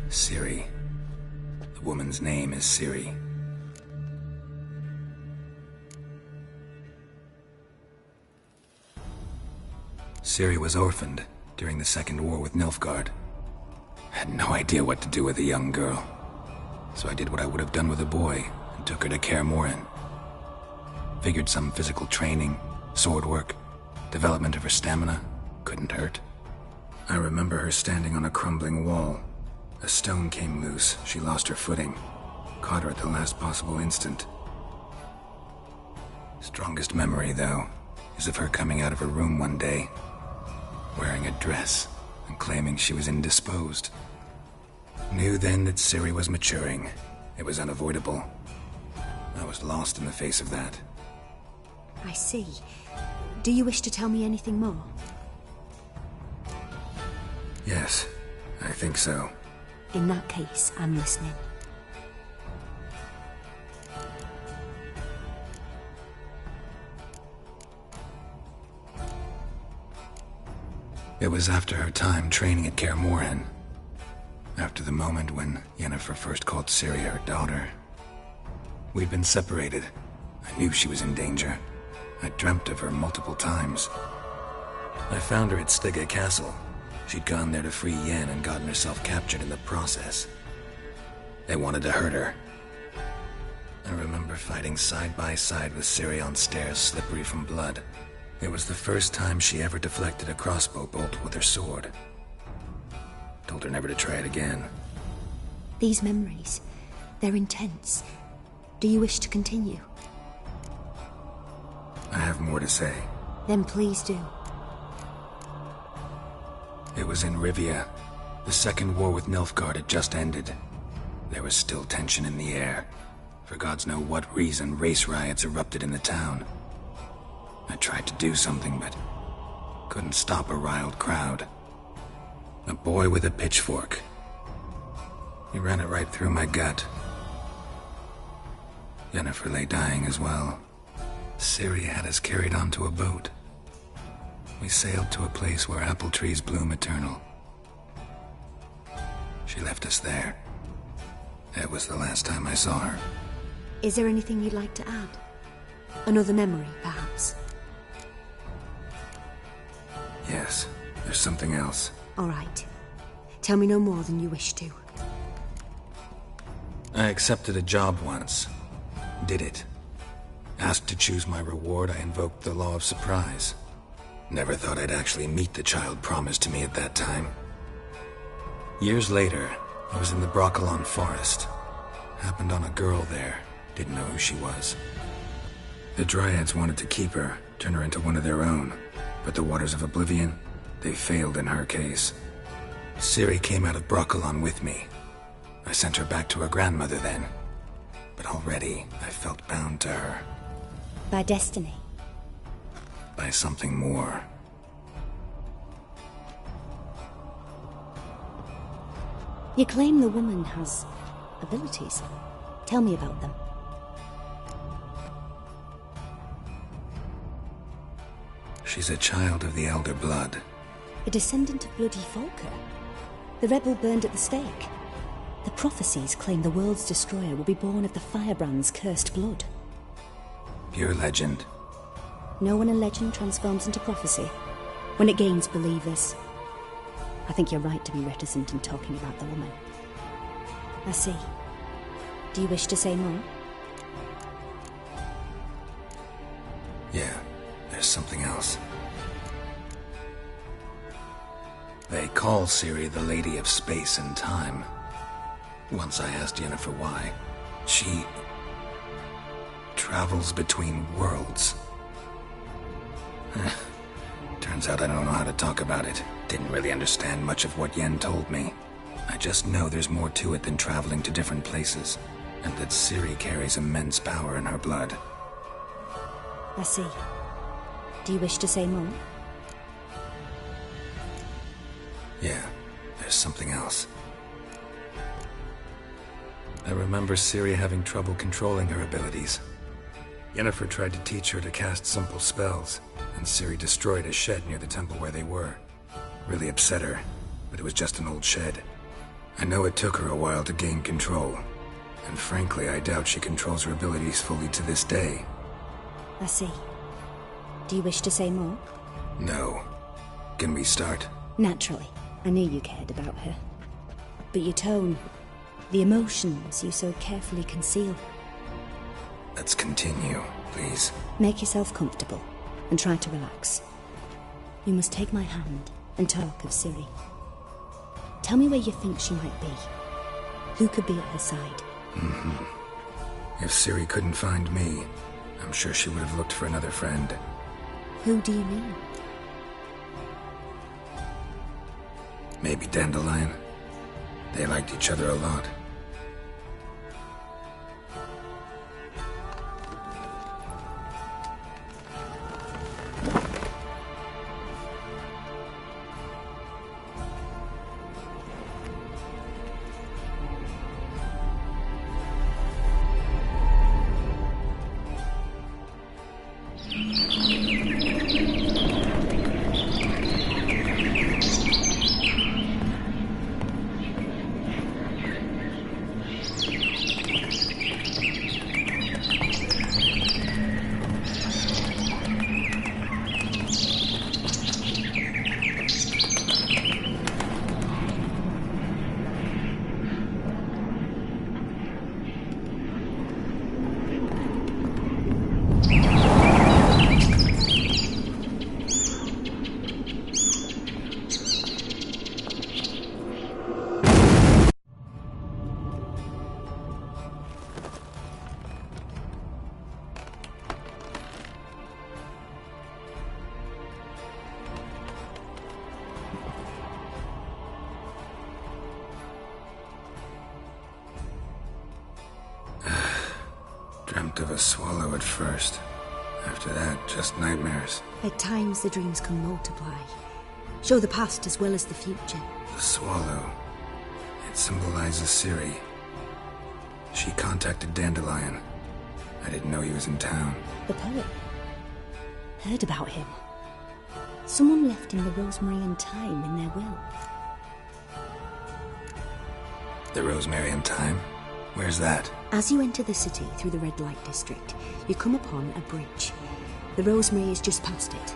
Ciri. The woman's name is Ciri. Ciri was orphaned during the Second War with Nilfgaard. Had no idea what to do with a young girl. So I did what I would have done with a boy and took her to Kaer Morhen. Figured some physical training, sword work, development of her stamina couldn't hurt. I remember her standing on a crumbling wall. A stone came loose, she lost her footing. Caught her at the last possible instant. Strongest memory, though, is of her coming out of her room one day, wearing a dress and claiming she was indisposed. Knew then that Ciri was maturing. It was unavoidable. I was lost in the face of that. I see. Do you wish to tell me anything more? Yes, I think so. In that case, I'm listening. It was after her time training at Kaer Morhen. After the moment when Yennefer first called Ciri her daughter. We'd been separated. I knew she was in danger. I dreamt of her multiple times. I found her at Stigga Castle. She'd gone there to free Yen and gotten herself captured in the process. They wanted to hurt her. I remember fighting side by side with Ciri on stairs slippery from blood. It was the first time she ever deflected a crossbow bolt with her sword. Told her never to try it again. These memories, they're intense. Do you wish to continue? I have more to say. Then please do. It was in Rivia, The second war with Nilfgaard had just ended. There was still tension in the air. For gods know what reason, race riots erupted in the town. I tried to do something, but couldn't stop a riled crowd. A boy with a pitchfork. He ran it right through my gut. Yennefer lay dying as well. Ciri had us carried onto a boat. We sailed to a place where apple trees bloom eternal. She left us there. That was the last time I saw her. Is there anything you'd like to add? Another memory, perhaps? Yes, there's something else. All right. Tell me no more than you wish to. I accepted a job once. Did it. Asked to choose my reward, I invoked the law of surprise. Never thought I'd actually meet the child promised to me at that time. Years later, I was in the Broccolon forest. Happened on a girl there. Didn't know who she was. The Dryads wanted to keep her, turn her into one of their own. But the Waters of Oblivion, they failed in her case. Ciri came out of Broccolon with me. I sent her back to her grandmother then. But already, I felt bound to her. By destiny? By something more. You claim the woman has abilities. Tell me about them. She's a child of the Elder Blood. A descendant of bloody Volker. The rebel burned at the stake. The prophecies claim the world's destroyer will be born of the Firebrand's cursed blood. Pure legend. Know when a legend transforms into prophecy? When it gains believers. I think you're right to be reticent in talking about the woman. I see. Do you wish to say more? Yeah, there's something else. They call Ciri the Lady of Space and Time. Once I asked Yennefer why. She travels between worlds. Turns out I don't know how to talk about it. Didn't really understand much of what Yen told me. I just know there's more to it than traveling to different places, and that Ciri carries immense power in her blood. I see. Do you wish to say more? Yeah, there's something else. I remember Ciri having trouble controlling her abilities. Yennefer tried to teach her to cast simple spells, and Ciri destroyed a shed near the temple where they were. Really upset her, but it was just an old shed. I know it took her a while to gain control, and frankly, I doubt she controls her abilities fully to this day. I see. Do you wish to say more? No. Can we start? Naturally. I knew you cared about her. But your tone, the emotions you so carefully conceal. Let's continue, please. Make yourself comfortable, and try to relax. You must take my hand and talk of Ciri. Tell me where you think she might be. Who could be at her side? If Ciri couldn't find me, I'm sure she would have looked for another friend. Who do you mean? Maybe Dandelion. They liked each other a lot. a swallow at first. After that, just nightmares. At times, the dreams can multiply. Show the past as well as the future. The swallow. It symbolizes Ciri. She contacted Dandelion. I didn't know he was in town. The poet. Heard about him. Someone left him the rosemary and thyme in their will. The rosemary and thyme? Where's that? As you enter the city through the red light district, you come upon a bridge. The rosemary is just past it.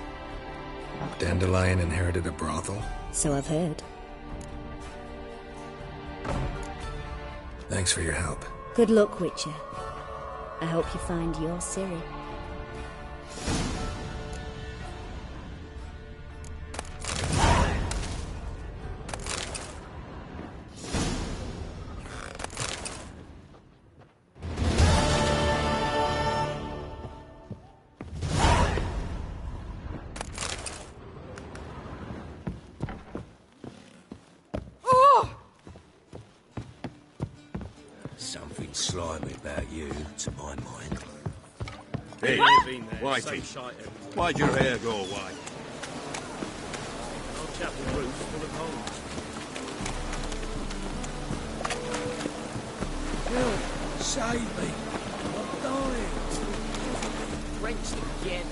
Dandelion inherited a brothel? So I've heard. Thanks for your help. Good luck, Witcher. I hope you find your Ciri. Something slimy about you, to my mind. Hey, Whitey, why'd your hair go white? Old chapel roof's full of holes. Help! Save me! I'm dying! Wrenched again.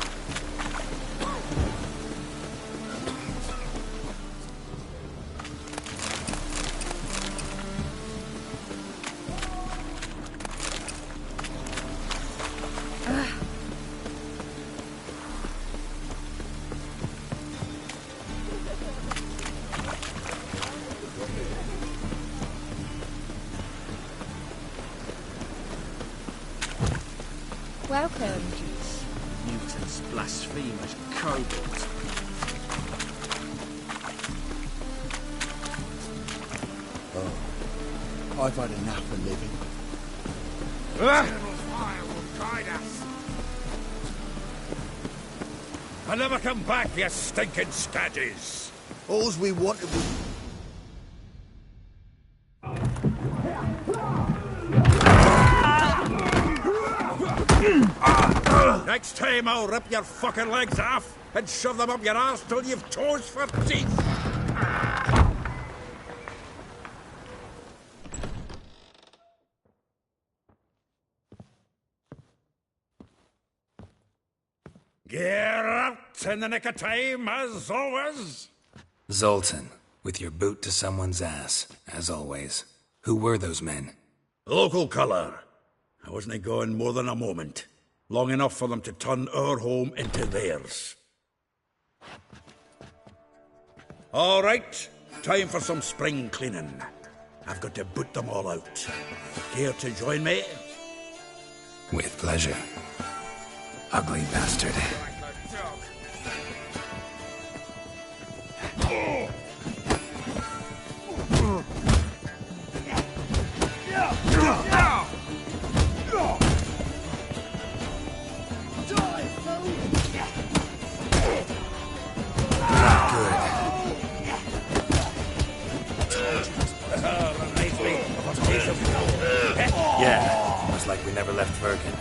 Welcome. Mutants, blasphemers, kobolds. Oh, I've had enough of living. Eternal fire will guide us. I never come back, you stinking scaddies. All's we wanted was... Next time I'll rip your fucking legs off and shove them up your ass till you've toes for teeth. Get out in the nick of time, as always. Zoltan, with your boot to someone's ass, as always. Who were those men? Local colour. I wasn't going more than a moment. Long enough for them to turn our home into theirs. All right, time for some spring cleaning. I've got to boot them all out. Care to join me? With pleasure. Ugly bastard. Yeah, almost like we never left Virgin.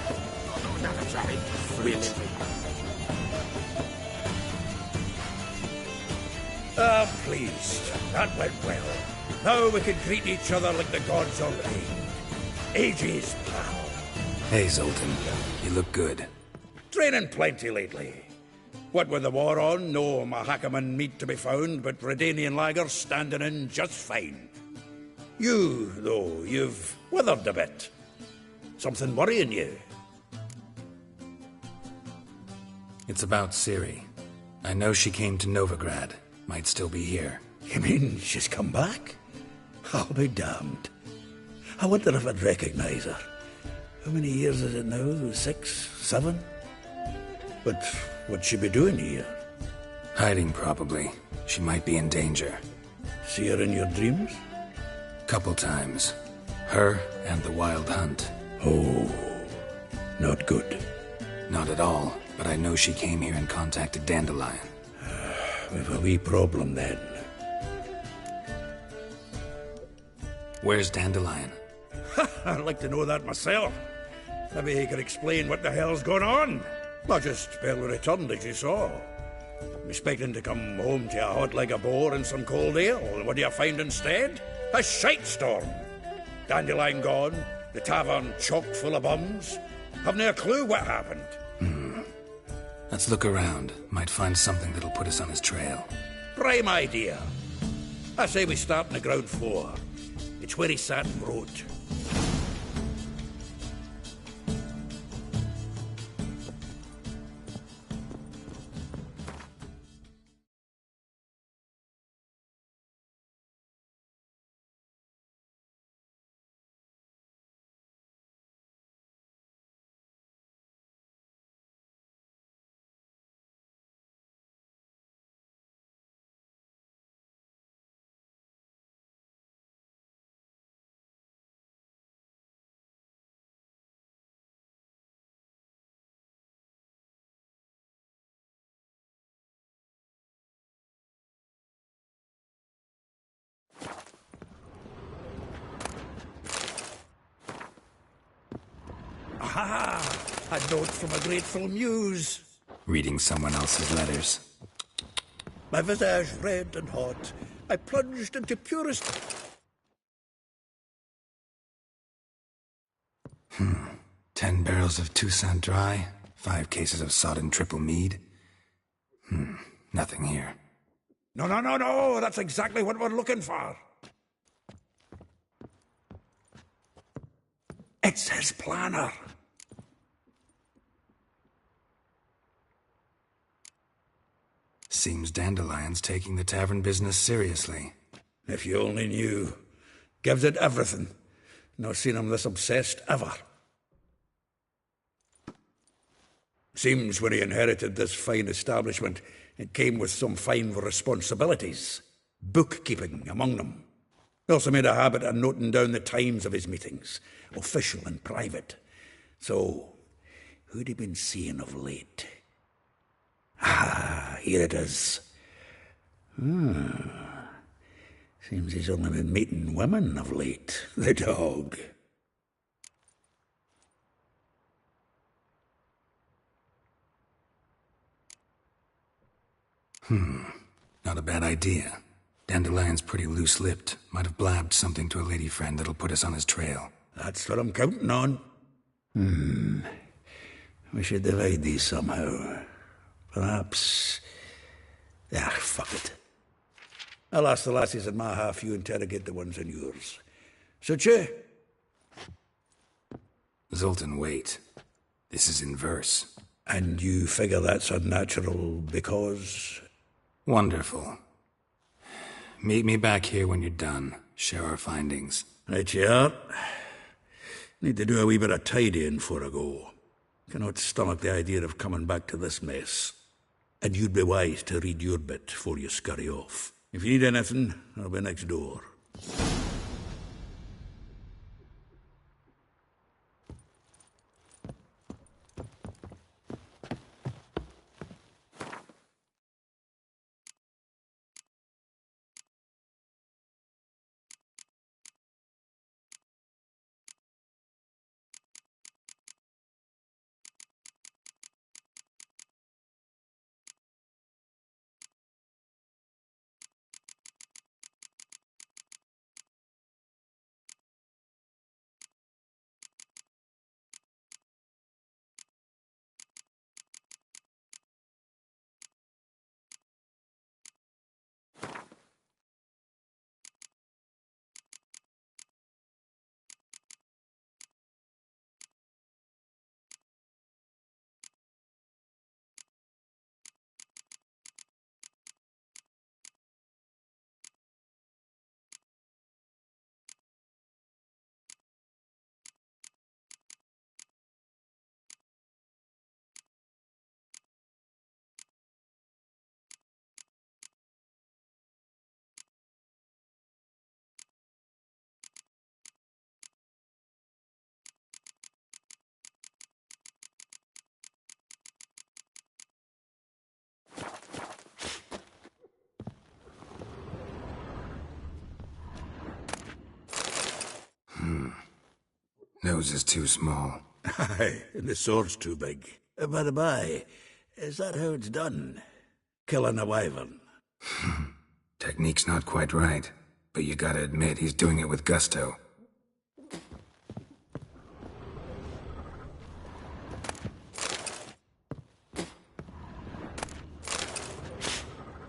Pleased. That went well. Now we can greet each other like the gods ordained. Ages, pal. Hey, Zoltan. You look good. Training plenty lately. What with the war on, no Mahakaman meat to be found, but Redanian lagers standing in just fine. You, though, you've withered a bit. Something worrying you? It's about Ciri. I know she came to Novigrad. Might still be here. You mean she's come back? I'll be damned. I wonder if I'd recognize her. How many years is it now? 6, 7? But what'd she be doing here? Hiding, probably. She might be in danger. See her in your dreams? Couple times. Her and the Wild Hunt. Oh, not good. Not at all, but I know she came here and contacted Dandelion. We've a wee problem then. Where's Dandelion? I'd like to know that myself. Maybe he could explain what the hell's going on. Not just barely returned, as you saw. I'm expecting to come home to a hot like a boar and some cold ale, and what do you find instead? A shite storm. Dandelion gone, the tavern chock full of bums. Haven't a clue what happened. Let's look around. Might find something that'll put us on his trail. Prime idea. I say we start on the ground floor. It's where he sat and wrote. Aha! A note from a grateful muse. Reading someone else's letters. My visage red and hot, I plunged into purest... 10 barrels of Toussaint Dry, 5 cases of sodden triple mead. Nothing here. No, that's exactly what we're looking for. It's his planner. Seems Dandelion's taking the tavern business seriously. If you only knew. Gives it everything. Not seen him this obsessed ever. Seems when he inherited this fine establishment, it came with some fine responsibilities. Bookkeeping among them. He also made a habit of noting down the times of his meetings, official and private. So, who'd he been seeing of late? Ah, here it is. Seems he's only been meeting women of late, the dog. Not a bad idea. Dandelion's pretty loose-lipped. Might have blabbed something to a lady friend that'll put us on his trail. That's what I'm counting on. We should divide these somehow. Perhaps... fuck it. I'll ask the lassies in my half, you interrogate the ones in yours. Suit you? Zoltan, wait. This is in verse. And you figure that's unnatural because... Wonderful. Meet me back here when you're done. Share our findings. Right you are. Need to do a wee bit of tidying before I go. Cannot stomach the idea of coming back to this mess. And you'd be wise to read your bit before you scurry off. If you need anything, I'll be next door. Nose is too small. Aye, and the sword's too big. By the by, is that how it's done? Killing a wyvern? Technique's not quite right, but you gotta admit he's doing it with gusto.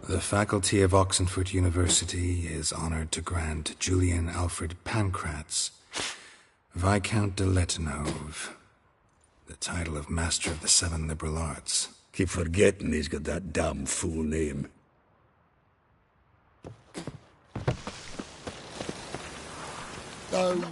The faculty of Oxenford University is honored to grant Julian Alfred Pancratz, Viscount de Letenove, the title of Master of the Seven Liberal Arts. Keep forgetting he's got that damn fool name. No.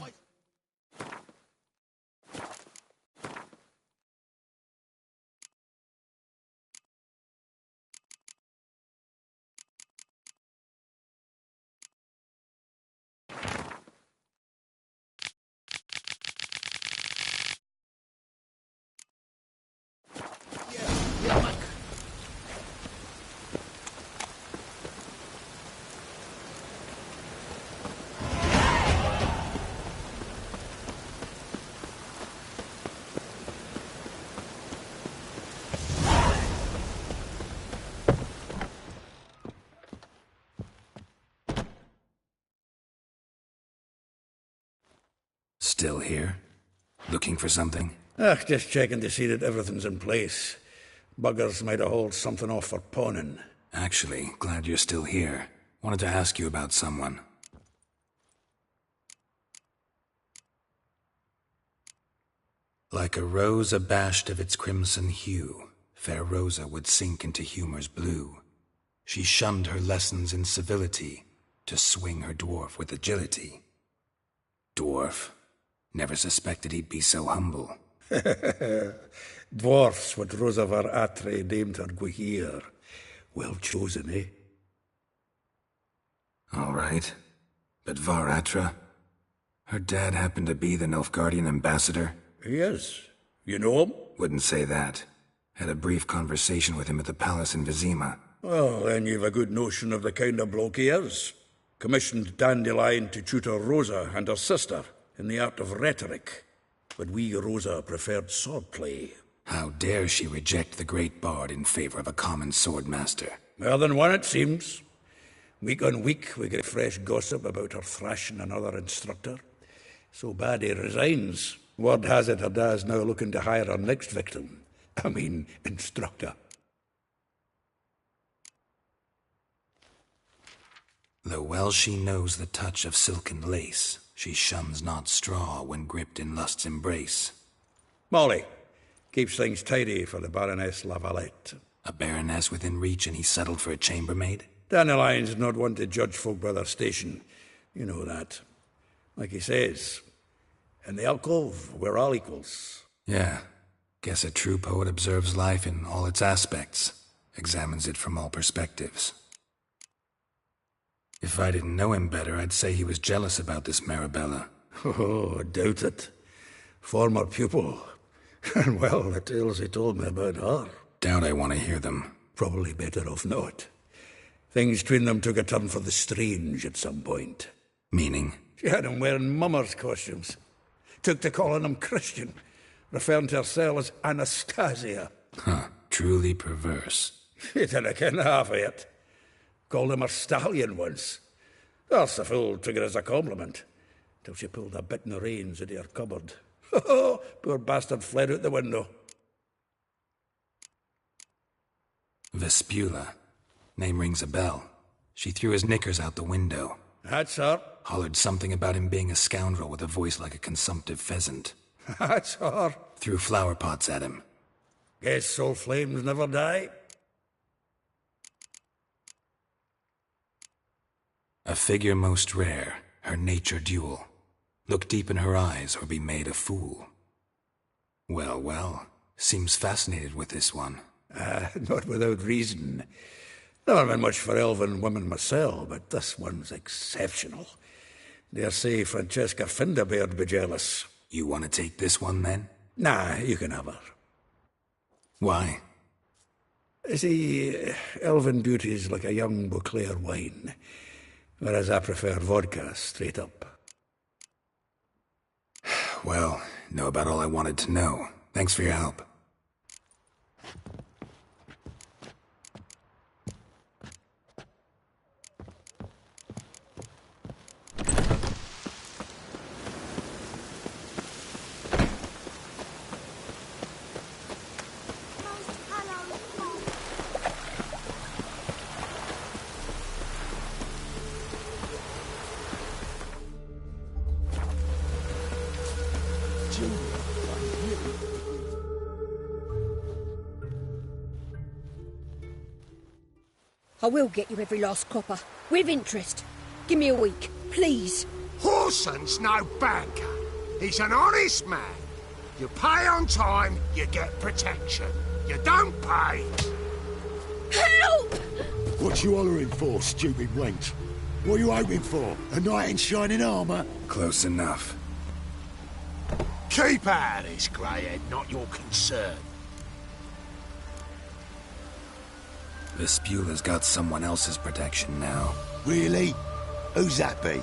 Still here? Looking for something? Just checking to see that everything's in place. Buggers might have hauled something off for pawning. Actually, glad you're still here. Wanted to ask you about someone. Like a rose abashed of its crimson hue, fair Rosa would sink into humor's blue. She shunned her lessons in civility to swing her dwarf with agility. Dwarf? Never suspected he'd be so humble. Dwarfs what Rosa var Atre deemed her Guihir. Well chosen, eh? All right. But Var Atra? Her dad happened to be the Nilfgaardian ambassador? He is. You know him? Wouldn't say that. Had a brief conversation with him at the palace in Vizima. Well, then you've a good notion of the kind of bloke he is. Commissioned Dandelion to tutor Rosa and her sister in the art of rhetoric. But we, Rosa, preferred swordplay. How dare she reject the great bard in favor of a common swordmaster? More than one, it seems. Week on week, we get fresh gossip about her thrashing another instructor. So bad he resigns. Word has it her dad's now looking to hire her next victim. I mean, instructor. Though well she knows the touch of silken lace, she shuns not straw when gripped in lust's embrace. Molly keeps things tidy for the Baroness Lavalette. A baroness within reach and he settled for a chambermaid? Dandelion's not one to judge folk by their station. You know that. Like he says, in the alcove, we're all equals. Yeah. Guess a true poet observes life in all its aspects, examines it from all perspectives. If I didn't know him better, I'd say he was jealous about this Marabella. Oh, I doubt it. Former pupil. And well, the tales he told me about her. Doubt I want to hear them. Probably better off not. Things between them took a turn for the strange at some point. Meaning? She had him wearing mummers' costumes. Took to calling him Christian, referring to herself as Anastasia. Huh, truly perverse. She didn't ken half of it. Called him a stallion once. That's the fool took it as a compliment, till she pulled a bit in the reins into her cupboard. Poor bastard fled out the window. Vespula. Name rings a bell. She threw his knickers out the window. That's her. Hollered something about him being a scoundrel with a voice like a consumptive pheasant. That's her. Threw flower pots at him. Guess soul flames never die. A figure most rare, her nature dual. Look deep in her eyes or be made a fool. Well, well, seems fascinated with this one. Not without reason. Never been much for elven women myself, but this one's exceptional. Dare say Francesca Finderbeard be jealous. You want to take this one, then? Nah, you can have her. Why? See, elven beauty's like a young Beauclair wine, whereas I prefer vodka straight up. Well, know about all I wanted to know. Thanks for your help. I will get you every last copper, with interest. Give me a week, please. Horson's no banker. He's an honest man. You pay on time, you get protection. You don't pay. Help! What you hollering for, stupid wench? What are you hoping for? A knight in shining armour? Close enough. Keep out of this, greyhead, not your concern. The Spewler's got someone else's protection now. Really? Who's that be?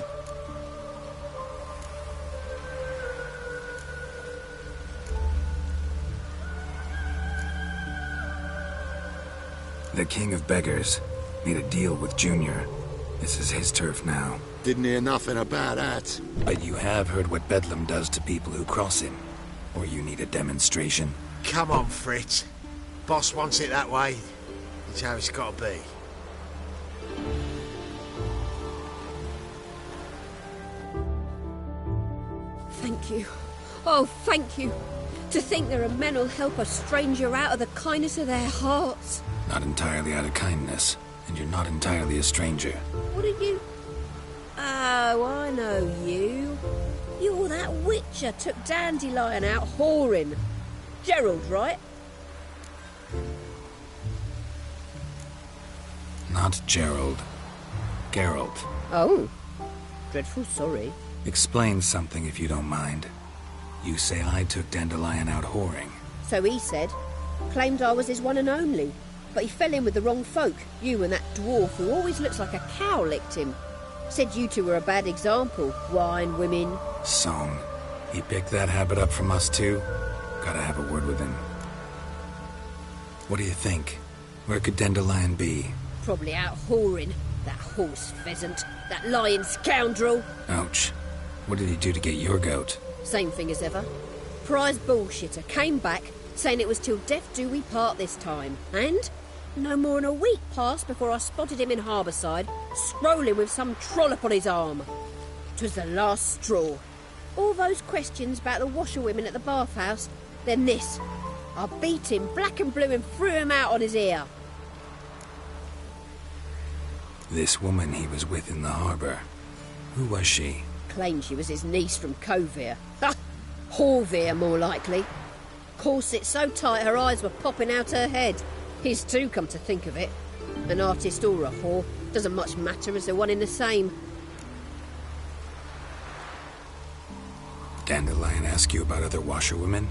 The King of Beggars made a deal with Junior. This is his turf now. Didn't hear nothing about that. But you have heard what Bedlam does to people who cross him. Or you need a demonstration? Come on, Fritz. Boss wants it that way. It's how it's got to be. Thank you. Oh, thank you. To think there are men who'll help a stranger out of the kindness of their hearts. Not entirely out of kindness, and you're not entirely a stranger. What are you? Oh, I know you. You're that witcher took Dandelion out whoring. Gerald, right? Not Gerald. Geralt. Oh. Dreadful sorry. Explain something if you don't mind. You say I took Dandelion out whoring. So he said. Claimed I was his one and only. But he fell in with the wrong folk. You and that dwarf who always looks like a cow licked him. Said you two were a bad example. Wine, women. Song. He picked that habit up from us too? Gotta have a word with him. What do you think? Where could Dandelion be? Probably out whoring. That horse pheasant. That lying scoundrel. Ouch. What did he do to get your goat? Same thing as ever. Prize bullshitter came back, saying it was till death do we part this time. And no more than a week passed before I spotted him in Harbourside, scrolling with some trollop on his arm. 'Twas the last straw. All those questions about the washerwomen at the bathhouse, then this. I beat him black and blue and threw him out on his ear. This woman he was with in the harbour. Who was she? Claimed she was his niece from Kovir. Ha! Horvir, more likely. Corset so tight her eyes were popping out her head. His too, come to think of it. An artist or a whore. Doesn't much matter as they're one in the same. Dandelion ask you about other washerwomen?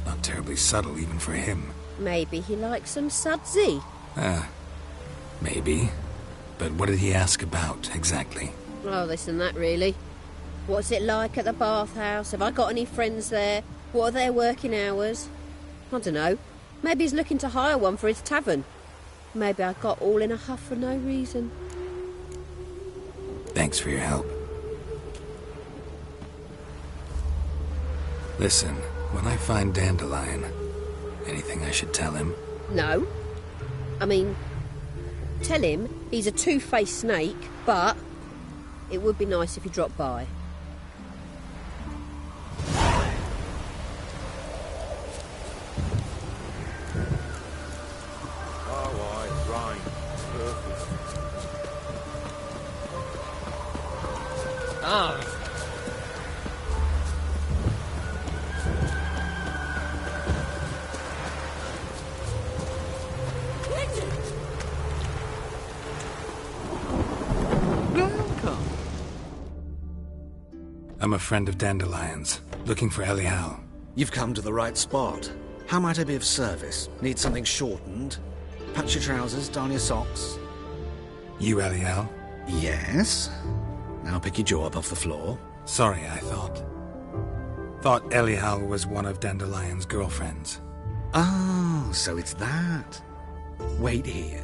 Not terribly subtle even for him. Maybe he likes some sudsy. Maybe. But what did he ask about, exactly? Oh, this and that, really. What's it like at the bathhouse? Have I got any friends there? What are their working hours? I don't know. Maybe he's looking to hire one for his tavern. Maybe I got all in a huff for no reason. Thanks for your help. Listen, when I find Dandelion, anything I should tell him? No. I mean, tell him he's a two-faced snake, but it would be nice if he dropped by. I'm a friend of Dandelion's, looking for Elial. You've come to the right spot. How might I be of service? Need something shortened? Patch your trousers, darn your socks. You Elial? Yes. Now pick your jaw up off the floor. Sorry, I thought. Thought Elial was one of Dandelion's girlfriends. Oh, so it's that. Wait here.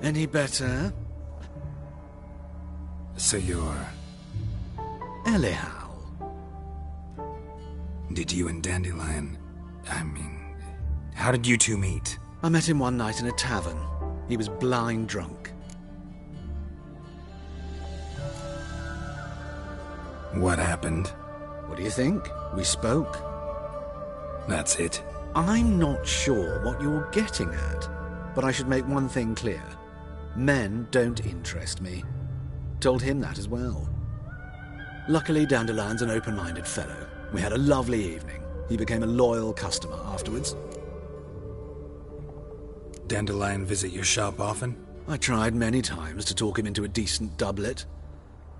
Any better? So you're... Elial. Did you and Dandelion... how did you two meet? I met him one night in a tavern. He was blind drunk. What happened? What do you think? We spoke. That's it? I'm not sure what you're getting at, but I should make one thing clear. Men don't interest me. Told him that as well. Luckily, Dandelion's an open-minded fellow. We had a lovely evening. He became a loyal customer afterwards. Dandelion visit your shop often? I tried many times to talk him into a decent doublet.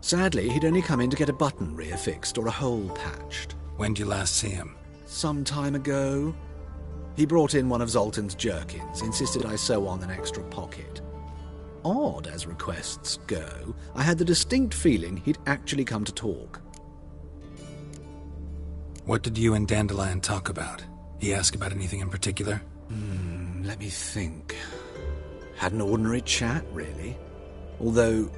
Sadly, he'd only come in to get a button reaffixed or a hole patched. When did you last see him? Some time ago. He brought in one of Zoltan's jerkins, insisted I sew on an extra pocket. Odd as requests go, I had the distinct feeling he'd actually come to talk. What did you and Dandelion talk about? He ask about anything in particular? Let me think. Had an ordinary chat, really. Although,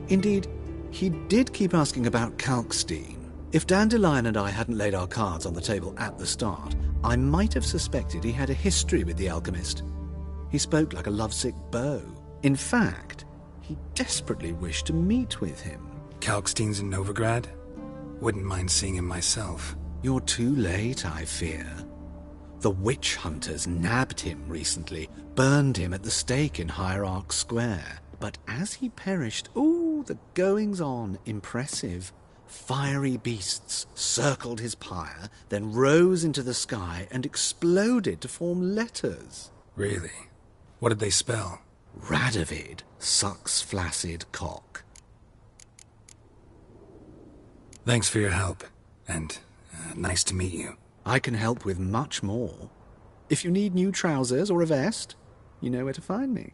indeed, he did keep asking about Kalkstein. If Dandelion and I hadn't laid our cards on the table at the start, I might have suspected he had a history with the alchemist. He spoke like a lovesick beau. In fact, he desperately wished to meet with him. Kalkstein's in Novigrad? Wouldn't mind seeing him myself. You're too late, I fear. The witch hunters nabbed him recently, burned him at the stake in Hierarch Square. But as he perished, the goings-on, impressive. Fiery beasts circled his pyre, then rose into the sky and exploded to form letters. Really? What did they spell? Radovid sucks flaccid cock. Thanks for your help, and nice to meet you. I can help with much more. If you need new trousers or a vest, you know where to find me.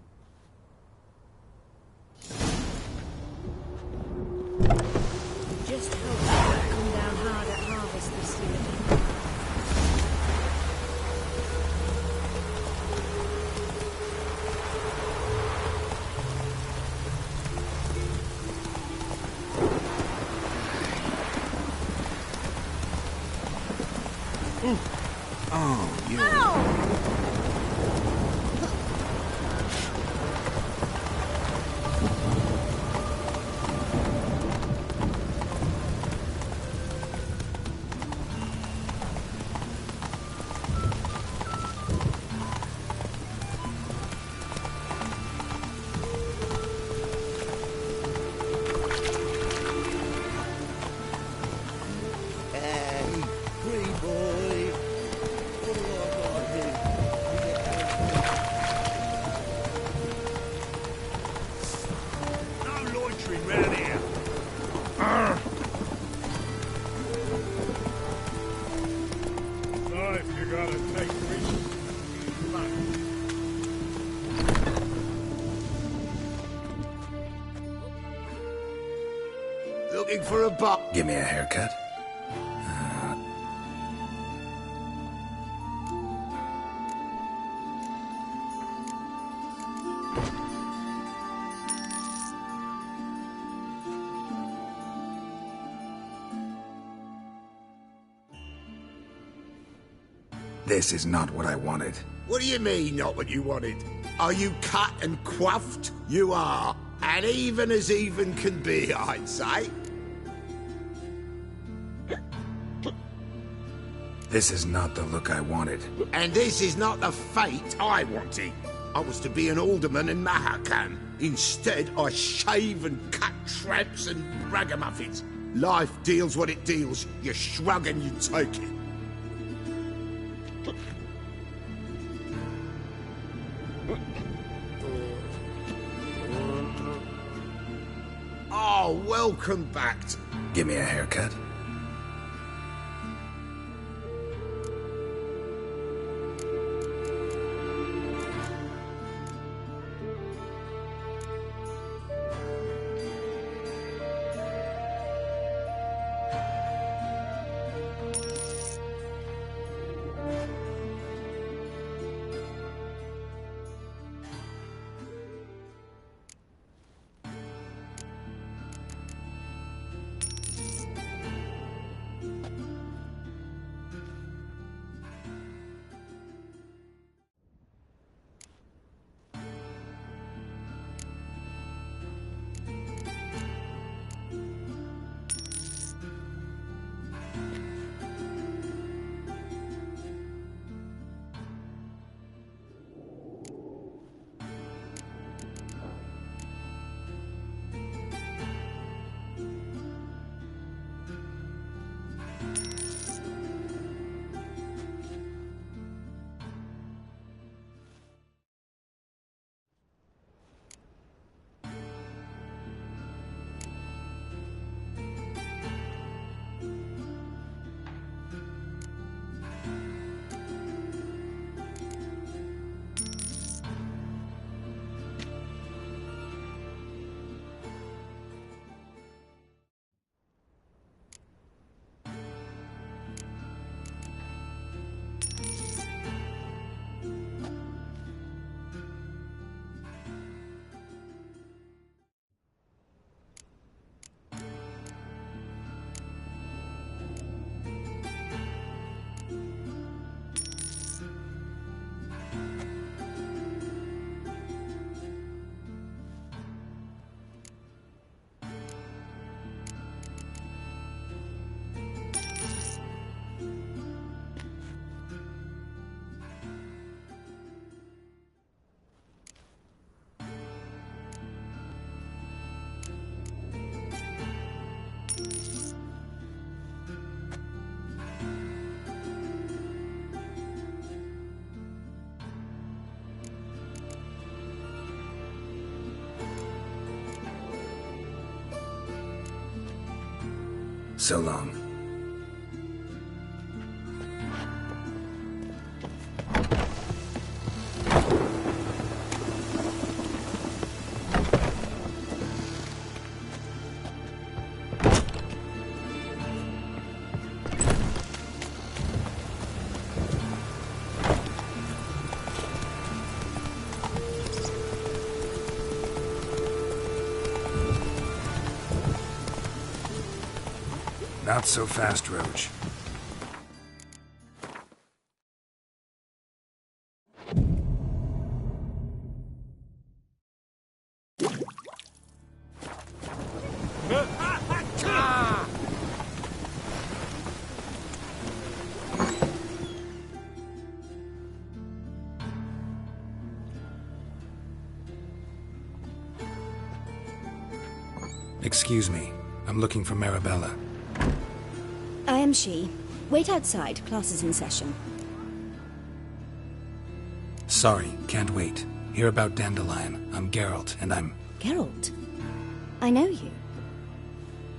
Just hope they come down hard at harvest this year. Oh, you... Looking for a buck? Give me a haircut. This is not what I wanted. What do you mean, not what you wanted? Are you cut and quaffed? You are. And even as even can be, I'd say. This is not the look I wanted. And this is not the fate I wanted. I was to be an alderman in Mahakan. Instead, I shave and cut tramps and ragamuffins. Life deals what it deals. You shrug and you take it. Oh, welcome back. Give me a haircut. So long. Not so fast, Roach. Excuse me. I'm looking for Marabella. I am she. Wait outside. Class is in session. Sorry, can't wait. Hear about Dandelion. I'm Geralt, and I'm... Geralt? I know you.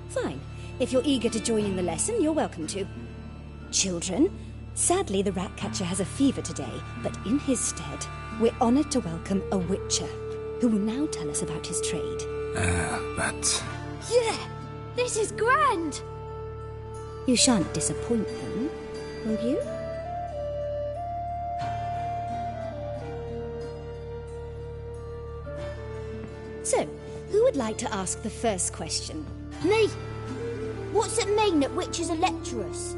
Fine. If you're eager to join in the lesson, you're welcome to. Children, sadly the rat catcher has a fever today, but in his stead, we're honoured to welcome a witcher, who will now tell us about his trade. But... Yeah! This is grand! You shan't disappoint them, will you? So, who would like to ask the first question? Me! What's it mean that witches are lecturers?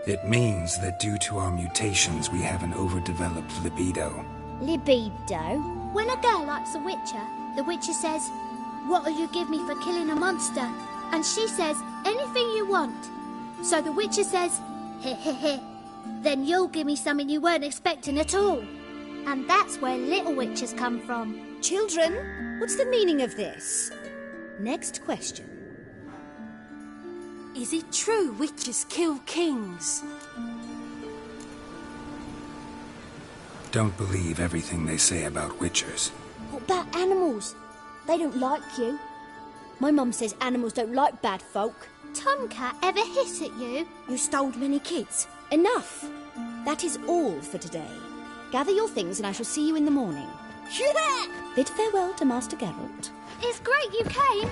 It means that due to our mutations, we have an overdeveloped libido. Libido? When a girl likes a witcher, the witcher says, "What'll you give me for killing a monster?" And she says, "Anything you want." So the witcher says, "Heh heh heh. Then you'll give me something you weren't expecting at all." And that's where little witches come from. Children, what's the meaning of this? Next question. Is it true witches kill kings? Don't believe everything they say about witchers. What about animals? They don't like you. My mum says animals don't like bad folk. Tomcat ever hiss at you? You stole many kids. Enough. That is all for today. Gather your things and I shall see you in the morning. Yeah! Bid farewell to Master Geralt. It's great you came.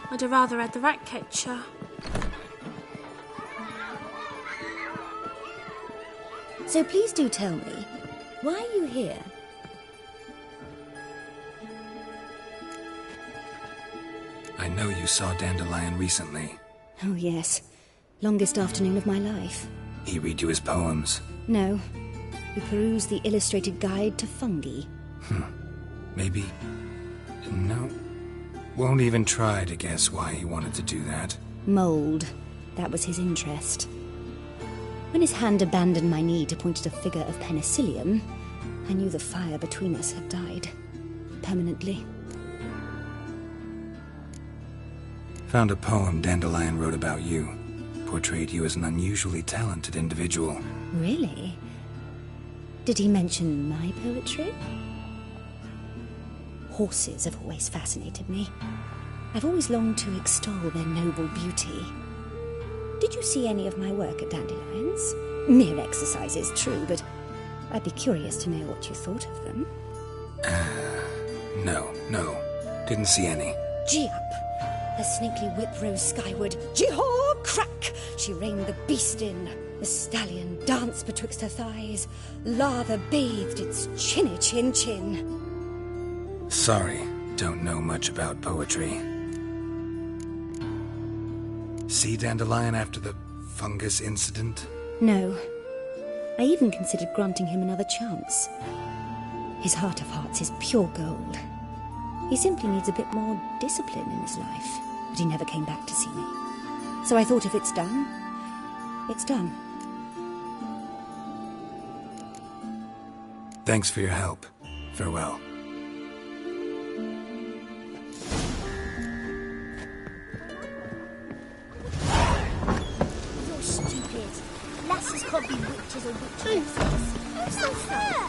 I'd have rather had the rat catcher. So please do tell me, why are you here? I know you saw Dandelion recently. Oh yes, longest afternoon of my life. He read you his poems. No, he perused the illustrated guide to fungi. Maybe... No. Won't even try to guess why he wanted to do that. Mould. That was his interest. When his hand abandoned my knee to point at a figure of penicillium, I knew the fire between us had died. Permanently. Found a poem Dandelion wrote about you. Portrayed you as an unusually talented individual. Really? Did he mention my poetry? Horses have always fascinated me. I've always longed to extol their noble beauty. Did you see any of my work at Dandelion's? Mere exercises, true, but I'd be curious to know what you thought of them. No. Didn't see any. Gee up! The snaky whip rose skyward. Jee-haw! Crack! She reined the beast in. The stallion danced betwixt her thighs. Lather bathed its chinny chin. Sorry, don't know much about poetry. See Dandelion after the fungus incident? No. I even considered granting him another chance. His heart of hearts is pure gold. He simply needs a bit more discipline in his life, but he never came back to see me. So I thought if it's done, it's done. Thanks for your help. Farewell. You're stupid. Lasses can't be witches or witches. Who's that?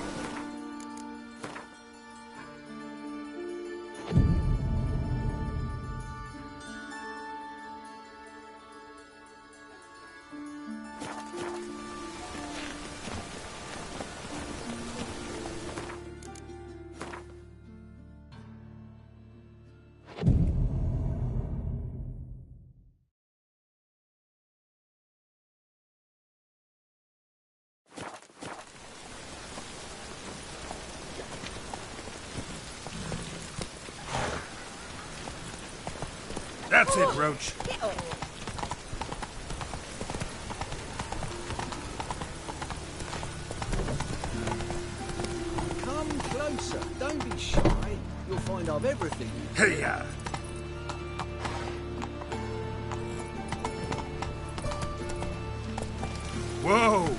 That's it, Roach. Come closer. Don't be shy. You'll find I've everything. Hey-ya! Whoa!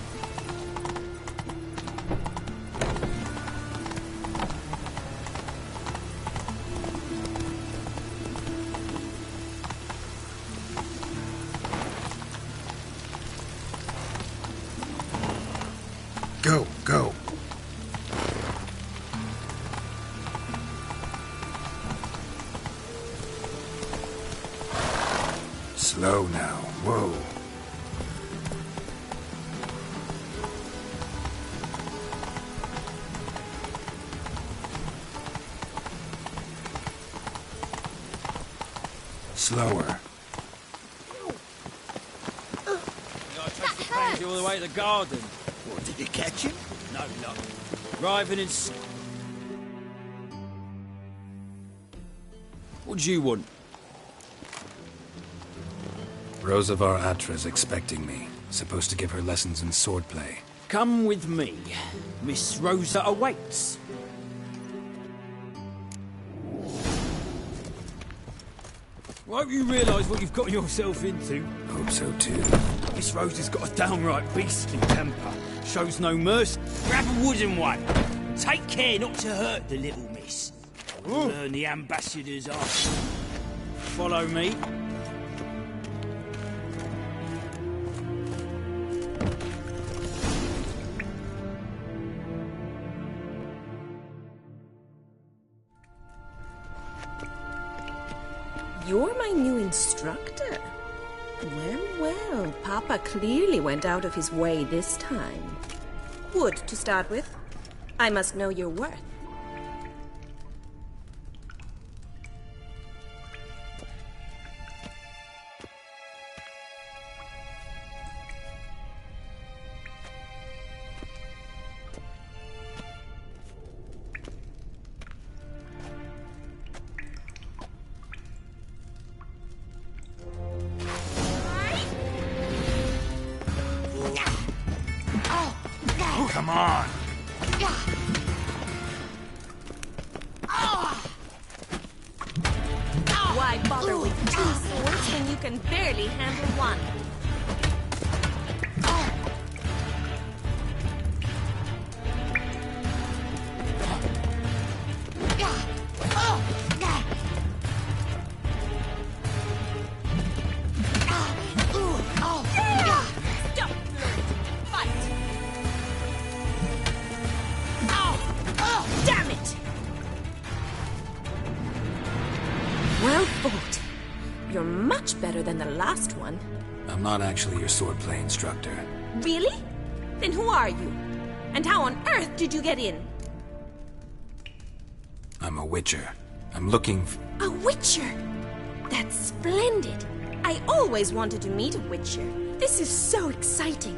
Go, go. Slow now. Whoa. Slower. All the way to the garden. What, did you catch him? No, no. Driving in... What do you want? Rosavar Atra's expecting me. Supposed to give her lessons in swordplay. Come with me. Miss Rosa awaits. Won't you realise what you've got yourself into? Hope so too. Miss Rosa's got a downright beastly temper. Shows no mercy. Grab a wooden one. Take care not to hurt the little miss. Learn the ambassador's art. Follow me. You're my new instructor. Well, well, Papa clearly went out of his way this time. Wood, to start with. I must know your worth. Come on! Why bother with two swords when you can barely handle one? Well fought. You're much better than the last one. I'm not actually your swordplay instructor. Really? Then who are you? And how on earth did you get in? I'm a witcher. I'm looking A witcher? That's splendid. I always wanted to meet a witcher. This is so exciting.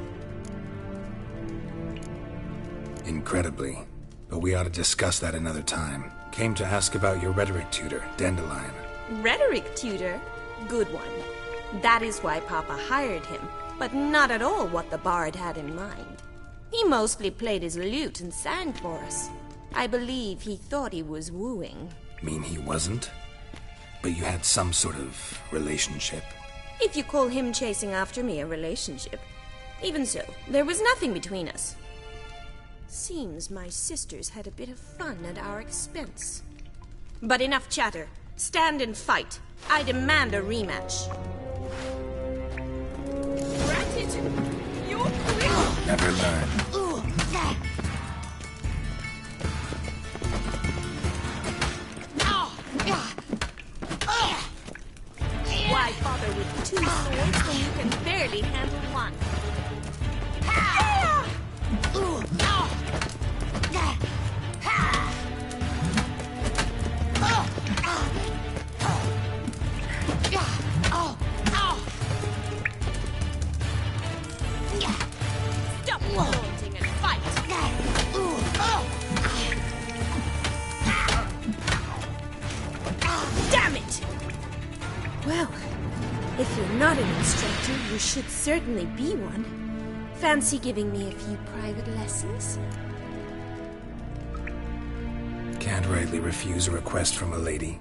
incredibly. But we ought to discuss that another time. Came to ask about your rhetoric tutor, Dandelion. Rhetoric tutor? Good one. That is why Papa hired him, but not at all what the bard had in mind. He mostly played his lute and sang for us. I believe he thought he was wooing. Mean he wasn't? But you had some sort of relationship? If you call him chasing after me a relationship. Even so, there was nothing between us. Seems my sisters had a bit of fun at our expense. But enough chatter. Stand and fight. I demand a rematch. Granted. You're quick. Never learn. Well, if you're not an instructor, you should certainly be one. Fancy giving me a few private lessons? Can't rightly refuse a request from a lady.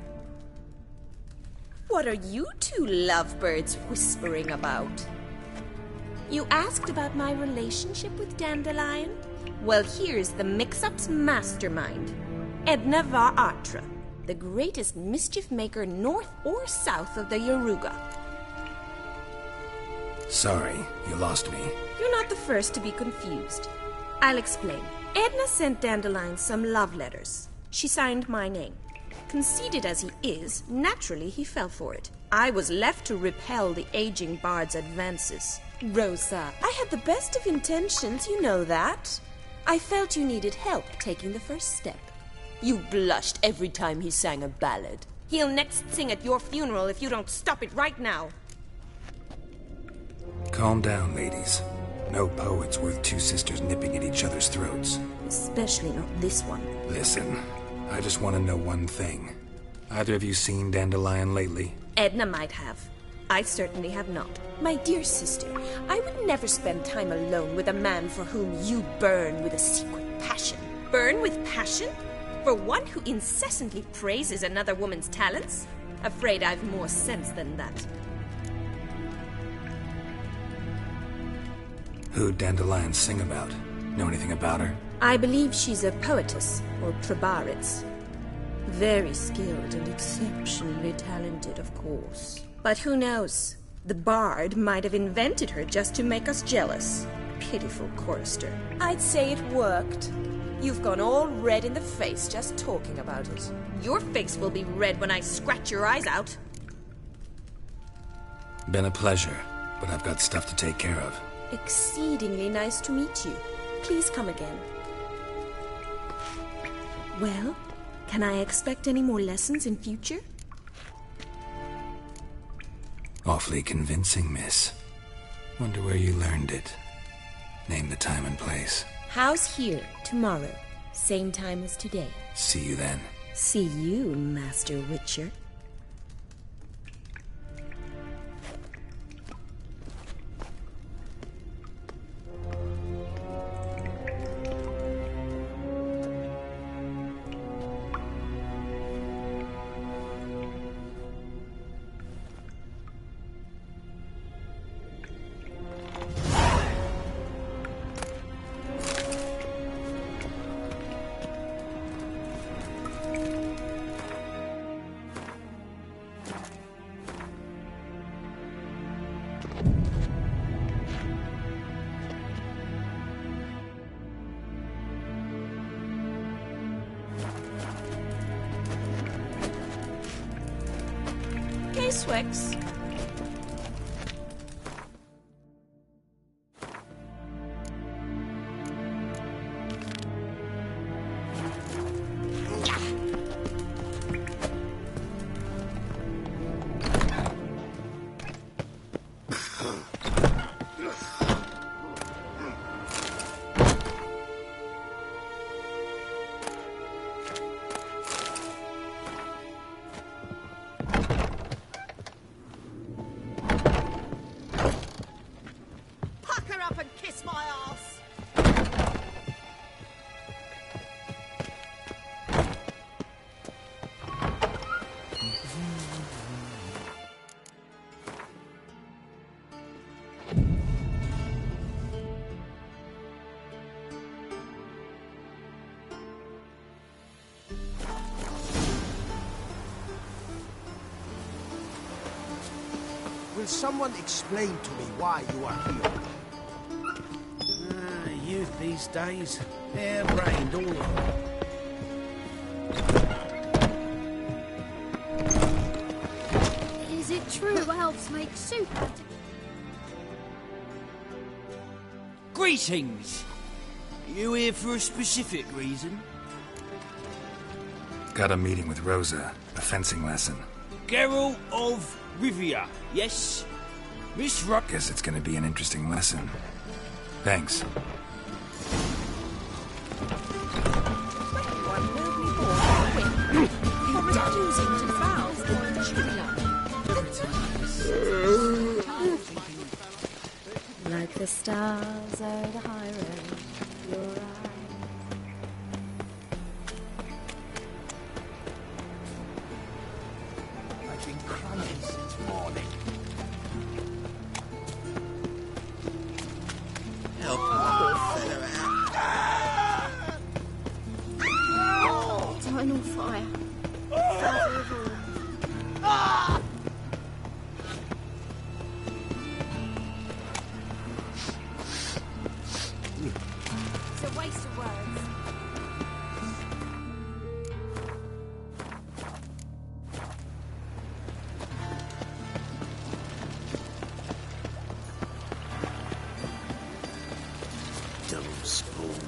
What are you two lovebirds whispering about? You asked about my relationship with Dandelion? Well, here's the mix-up's mastermind. Edna Va Atra, the greatest mischief maker north or south of the Yaruga. Sorry, you lost me. You're not the first to be confused. I'll explain. Edna sent Dandelion some love letters. She signed my name. Conceited as he is, naturally he fell for it. I was left to repel the aging bard's advances. Rosa, I had the best of intentions, you know that. I felt you needed help taking the first step. You blushed every time he sang a ballad. He'll next sing at your funeral if you don't stop it right now. Calm down, ladies. No poet's worth two sisters nipping at each other's throats. Especially not this one. Listen, I just want to know one thing. Either of you seen Dandelion lately? Edna might have. I certainly have not. My dear sister, I would never spend time alone with a man for whom you burn with a secret passion. Burn with passion? For one who incessantly praises another woman's talents? Afraid I've more sense than that. Who'd Dandelion sing about? Know anything about her? I believe she's a poetess, or trabaritz. Very skilled and exceptionally talented, of course. But who knows? The bard might have invented her just to make us jealous. Pitiful chorister. I'd say it worked. You've gone all red in the face just talking about it. Your face will be red when I scratch your eyes out. Been a pleasure, but I've got stuff to take care of. Exceedingly nice to meet you. Please come again. Well, can I expect any more lessons in future? Awfully convincing, miss. Wonder where you learned it. Name the time and place. House here, tomorrow. Same time as today. See you then. See you, Master Witcher. Swix. Will someone explain to me why you are here? Youth these days. Hair-brained, all of them. Is it true elves make soup out of it? Greetings! You here for a specific reason? Got a meeting with Rosa. A fencing lesson. Geralt of Rivia, yes? Miss Ruck. Guess it's gonna be an interesting lesson. Thanks. The stars are the highroad, your eyes. I've been cramming since morning. Help my poor fellow out. Eternal fire. Father of all. It's a waste of words. Dumb spawn.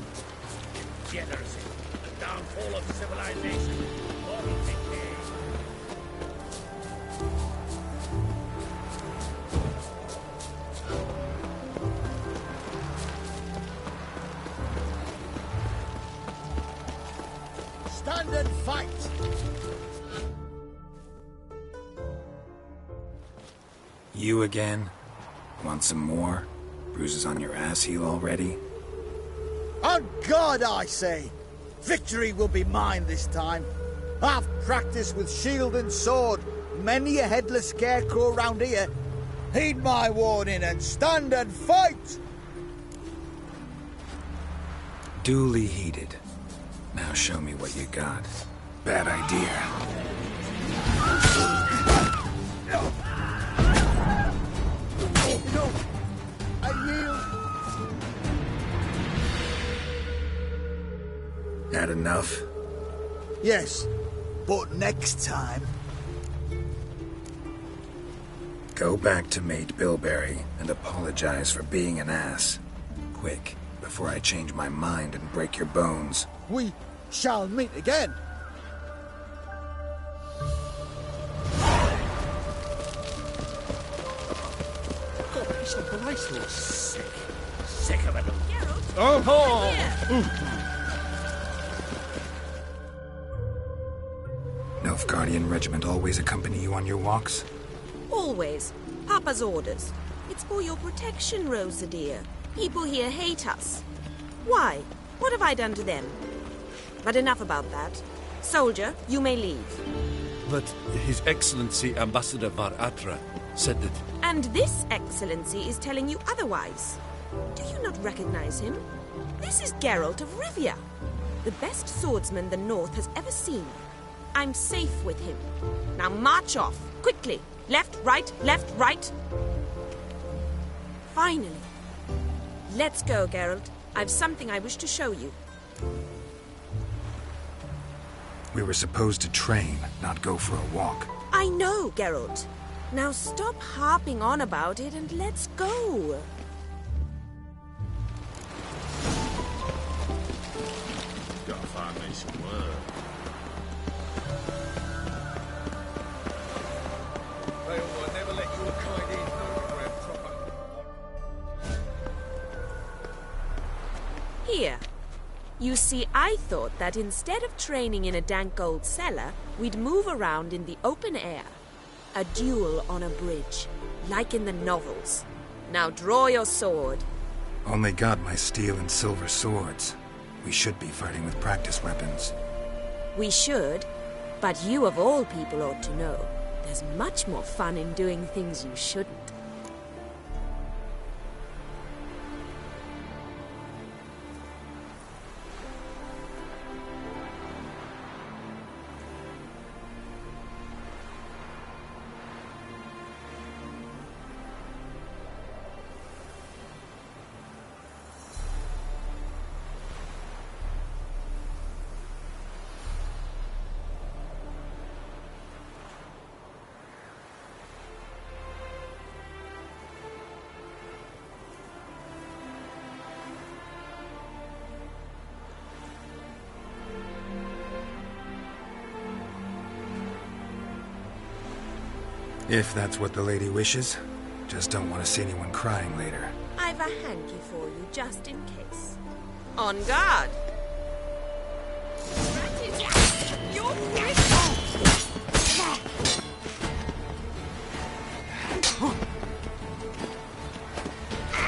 Degeneracy. The downfall of civilization. Moral decay. Stand and fight! You again? Want some more? Bruises on your ass heel already? On God, I say! Victory will be mine this time. I've practiced with shield and sword. Many a headless scarecrow round here. Heed my warning and stand and fight! Duly heeded. Now show me what you got. Bad idea. No! I yield! Had enough? Yes, but next time... Go back to Mate Bilberry and apologize for being an ass. Quick, before I change my mind and break your bones. We shall meet again. God, he's not nice or sick. Sick of it. Nilfgaardian regiment always accompany you on your walks? Always. Papa's orders. It's for your protection, Rosa dear. People here hate us. Why? What have I done to them? But enough about that. Soldier, you may leave. But His Excellency Ambassador Var Atra said that... And this excellency is telling you otherwise. Do you not recognize him? This is Geralt of Rivia, the best swordsman the North has ever seen. I'm safe with him. Now march off, quickly. Left, right, left, right. Finally. Let's go, Geralt. I've something I wish to show you. We were supposed to train, not go for a walk. I know, Geralt. Now stop harping on about it and let's go. Gotta find me some work. They'll never let your kind in, no proper. Here. You see, I thought that instead of training in a dank old cellar, we'd move around in the open air. A duel on a bridge, like in the novels. Now draw your sword. Only got my steel and silver swords. We should be fighting with practice weapons. We should, but you of all people ought to know. There's much more fun in doing things you shouldn't. If that's what the lady wishes. Just don't want to see anyone crying later. I've a hanky for you, just in case. On guard!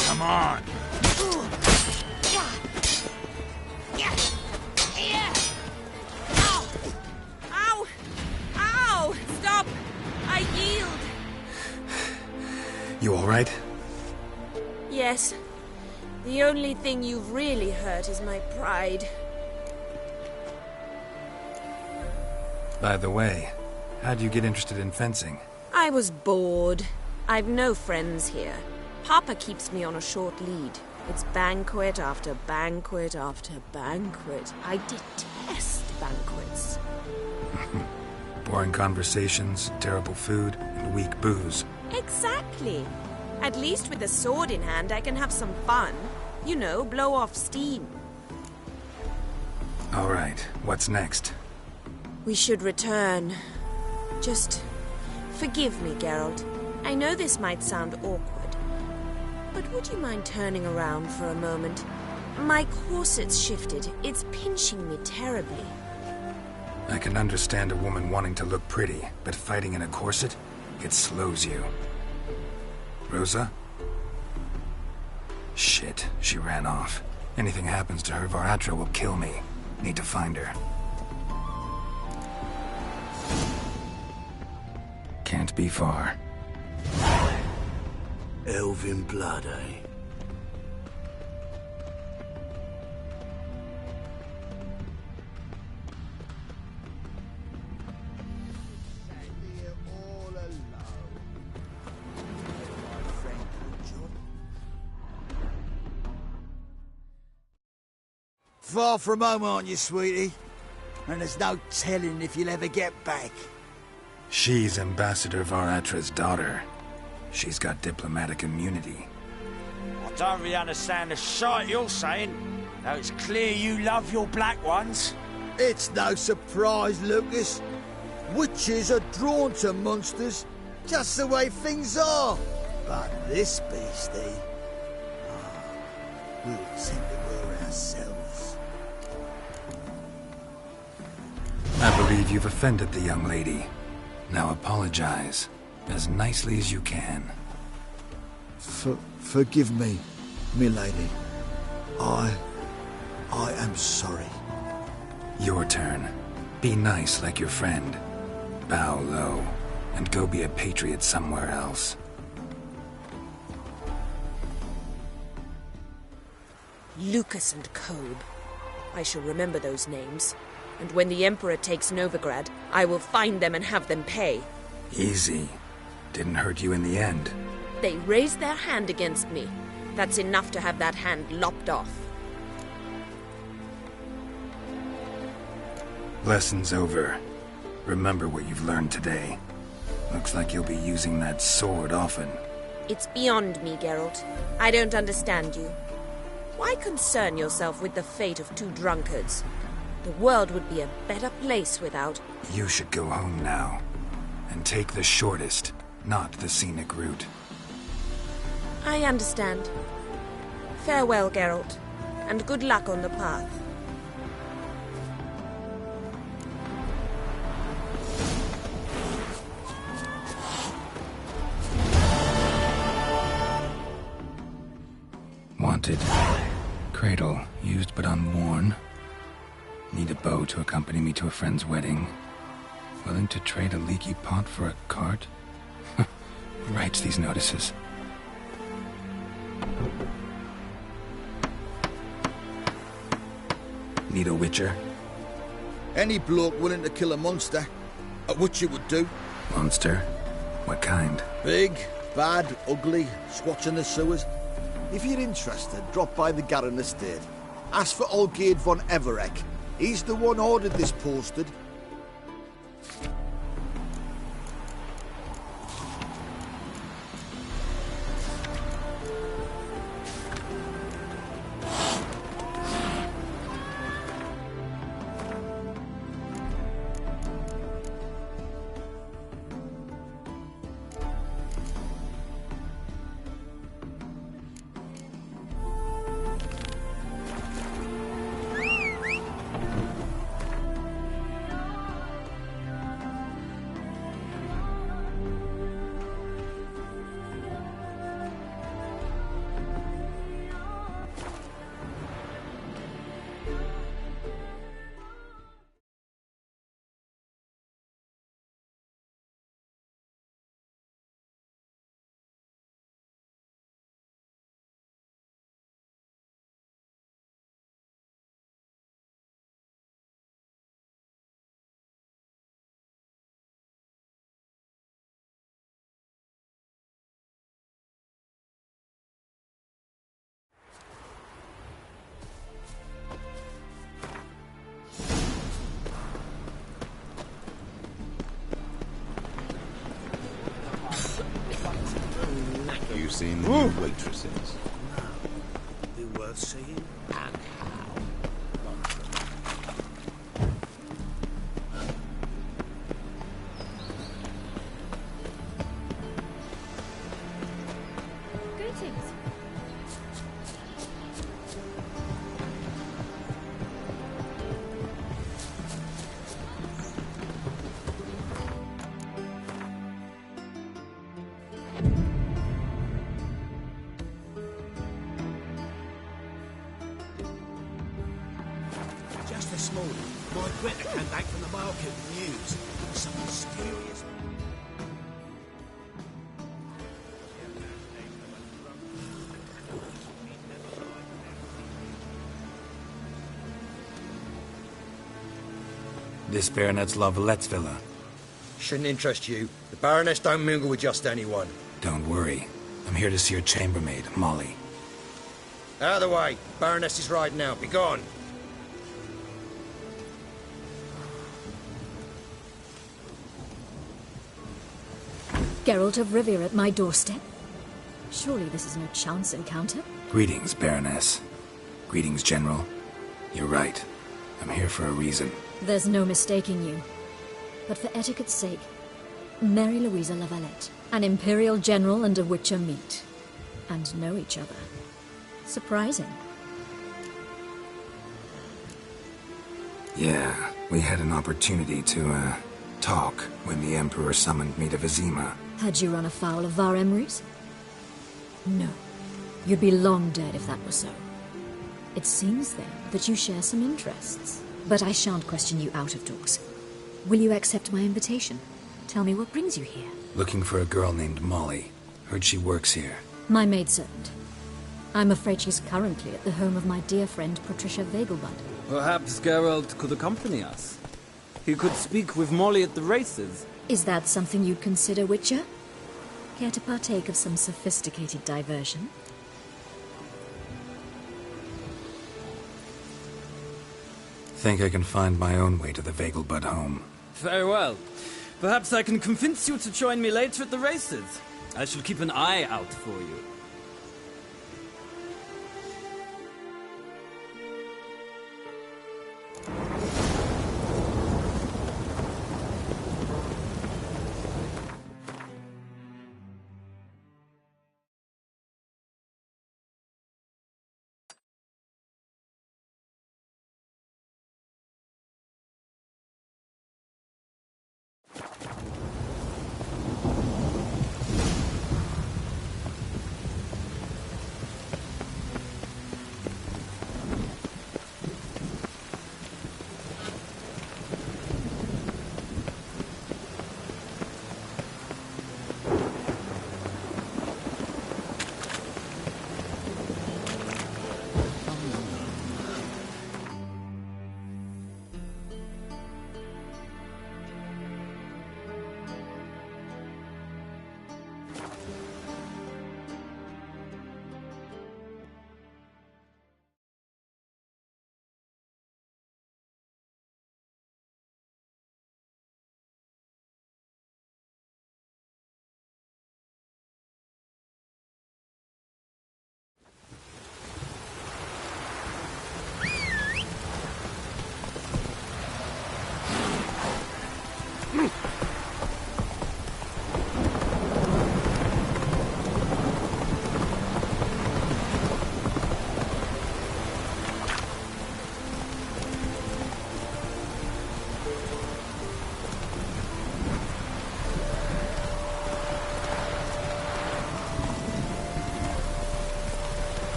Come on. Ow! Ow! Stop! I yield! You all right? Yes. The only thing you've really hurt is my pride. By the way, how'd you get interested in fencing? I was bored. I've no friends here. Papa keeps me on a short lead. It's banquet after banquet after banquet. I detest banquets. Boring conversations, terrible food, and weak booze. Exactly. At least with a sword in hand, I can have some fun. You know, blow off steam. All right, what's next? We should return. Just forgive me, Geralt. I know this might sound awkward, but would you mind turning around for a moment? My corset's shifted. It's pinching me terribly. I can understand a woman wanting to look pretty, but fighting in a corset, it slows you. Rosa? Shit, she ran off. Anything happens to her, Varatra will kill me. Need to find her. Can't be far. Elven blood, eh? Far from home, aren't you, sweetie? And there's no telling if you'll ever get back. She's Ambassador Varatra's daughter. She's got diplomatic immunity. I don't really understand the shite you're saying, though it's clear you love your black ones. It's no surprise, Lucas. Witches are drawn to monsters, just the way things are. But this beastie, we'll tend to her ourselves. I believe you've offended the young lady. Now apologize, as nicely as you can. Forgive me, milady. I am sorry. Your turn. Be nice like your friend. Bow low, and go be a patriot somewhere else. Lucas and Kobe. I shall remember those names. And when the Emperor takes Novigrad, I will find them and have them pay. Easy. Didn't hurt you in the end. They raised their hand against me. That's enough to have that hand lopped off. Lesson's over. Remember what you've learned today. Looks like you'll be using that sword often. It's beyond me, Geralt. I don't understand you. Why concern yourself with the fate of two drunkards? The world would be a better place without... You should go home now. And take the shortest, not the scenic route. I understand. Farewell, Geralt. And good luck on the path. Wanted. Cradle, used but unworn. Need a bow to accompany me to a friend's wedding. Willing to trade a leaky pot for a cart? Who writes these notices? Need a witcher? Any bloke willing to kill a monster, a witcher would do. Monster? What kind? Big, bad, ugly, squatching the sewers. If you're interested, drop by the Garren estate. Ask for Olgierd von Everek. He's the one ordered this posted. seen the new waitresses? Be worth seeing. And how? Greetings. Just this morning, my Greta came back from the market with news. Something mysterious. This Baronet's Lavallette's villa. Shouldn't interest you. The Baroness don't mingle with just anyone. Don't worry. I'm here to see her chambermaid, Molly. Out of the way. Baroness is riding out. Be gone. Geralt of Rivia at my doorstep? Surely this is no chance encounter? Greetings, Baroness. Greetings, General. You're right. I'm here for a reason. There's no mistaking you. But for etiquette's sake, Mary Louisa Lavalette, an Imperial General and a Witcher meet. And know each other. Surprising. Yeah, we had an opportunity to, talk when the Emperor summoned me to Vizima. Had you run afoul of Var Emrys? No. You'd be long dead if that were so. It seems, then, that you share some interests. But I shan't question you out of doors. Will you accept my invitation? Tell me what brings you here. Looking for a girl named Molly. Heard she works here. My maidservant. I'm afraid she's currently at the home of my dear friend Patricia Vegelbud. Perhaps Geralt could accompany us. He could speak with Molly at the races. Is that something you'd consider, Witcher? Care to partake of some sophisticated diversion? Think I can find my own way to the Vegelbud home. Very well. Perhaps I can convince you to join me later at the races. I shall keep an eye out for you.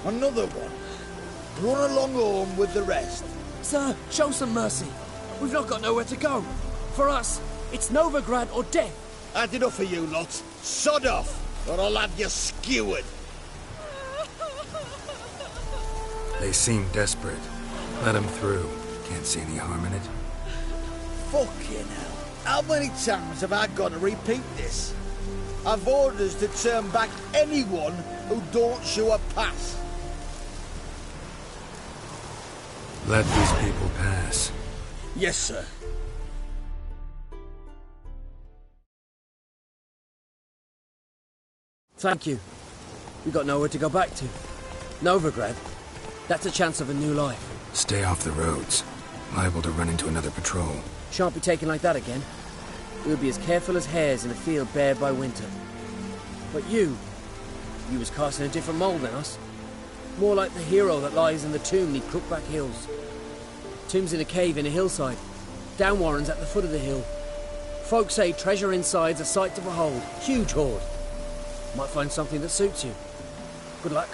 Another one. Run along home with the rest. Sir, show some mercy. We've not got nowhere to go. For us, it's Novigrad or death. Had enough of you lot. Sod off, or I'll have you skewered. They seem desperate. Let them through. Can't see any harm in it. Fucking hell. How many times have I got to repeat this? I've orders to turn back anyone who don't show a pass. Let these people pass. Yes, sir. Thank you. We got nowhere to go back to. Novigrad. That's a chance of a new life. Stay off the roads. Liable to run into another patrol. Shan't be taken like that again. We'll be as careful as hares in a field bared by winter. But you was cast in a different mould than us. More like the hero that lies in the tomb neath Crookback Hills. Tomb's in a cave in a hillside. Downwarren's at the foot of the hill. Folk say treasure inside's a sight to behold. Huge hoard. Might find something that suits you. Good luck.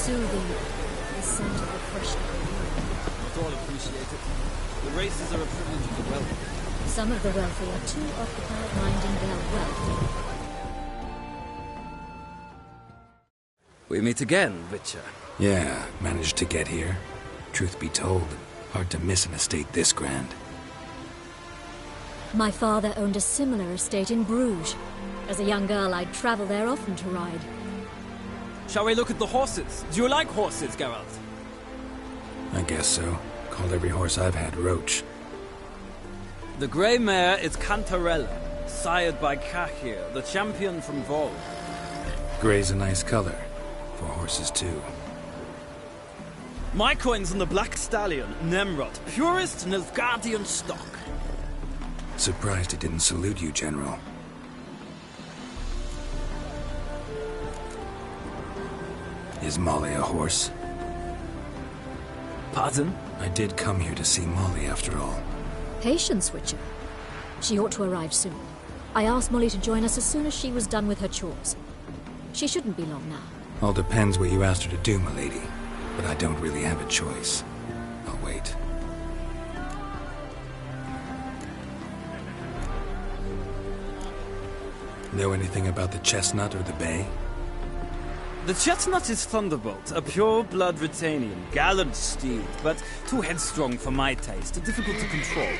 Soothing. The scent of the fresh Not all appreciate it. The races are a privilege of the wealthy. Some of the wealthy are too occupied minding their wealth. We meet again, Witcher. Yeah, managed to get here. Truth be told, hard to miss an estate this grand. My father owned a similar estate in Bruges. As a young girl, I'd travel there often to ride. Shall we look at the horses? Do you like horses, Geralt? I guess so. Called every horse I've had Roach. The grey mare is Cantarella, sired by Cahir, the champion from Vol. Grey's a nice color. For horses, too. My coin's on the black stallion, Nemrod, purest Nilfgaardian stock. Surprised it didn't salute you, General. Is Molly a horse? Pardon? I did come here to see Molly, after all. Patience, Witcher. She ought to arrive soon. I asked Molly to join us as soon as she was done with her chores. She shouldn't be long now. All depends what you asked her to do, milady. But I don't really have a choice. I'll wait. Know anything about the chestnut or the bay? The chestnut is Thunderbolt, a pure-blood Britannian, gallant steed, but too headstrong for my taste, difficult to control.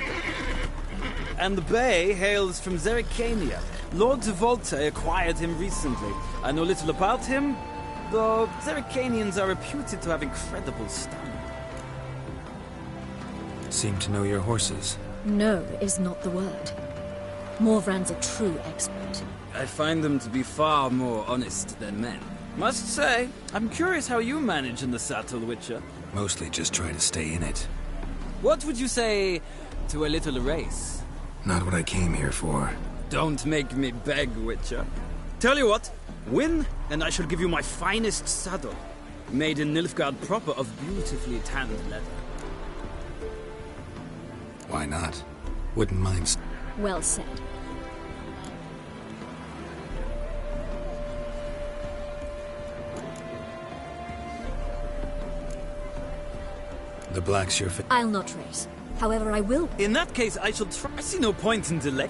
And the bay hails from Zerrikania. Lord de Volte acquired him recently. I know little about him, though Zerrikanians are reputed to have incredible stamina. Seem to know your horses. No is not the word. Morvran's a true expert. I find them to be far more honest than men. Must say, I'm curious how you manage in the saddle, Witcher. Mostly just try to stay in it. What would you say to a little race? Not what I came here for. Don't make me beg, Witcher. Tell you what, win, and I shall give you my finest saddle. Made in Nilfgaard proper of beautifully tanned leather. Why not? Wouldn't mind. Well said. The black's your I'll not race. However, I will. In that case, I shall try. I see no point in delay.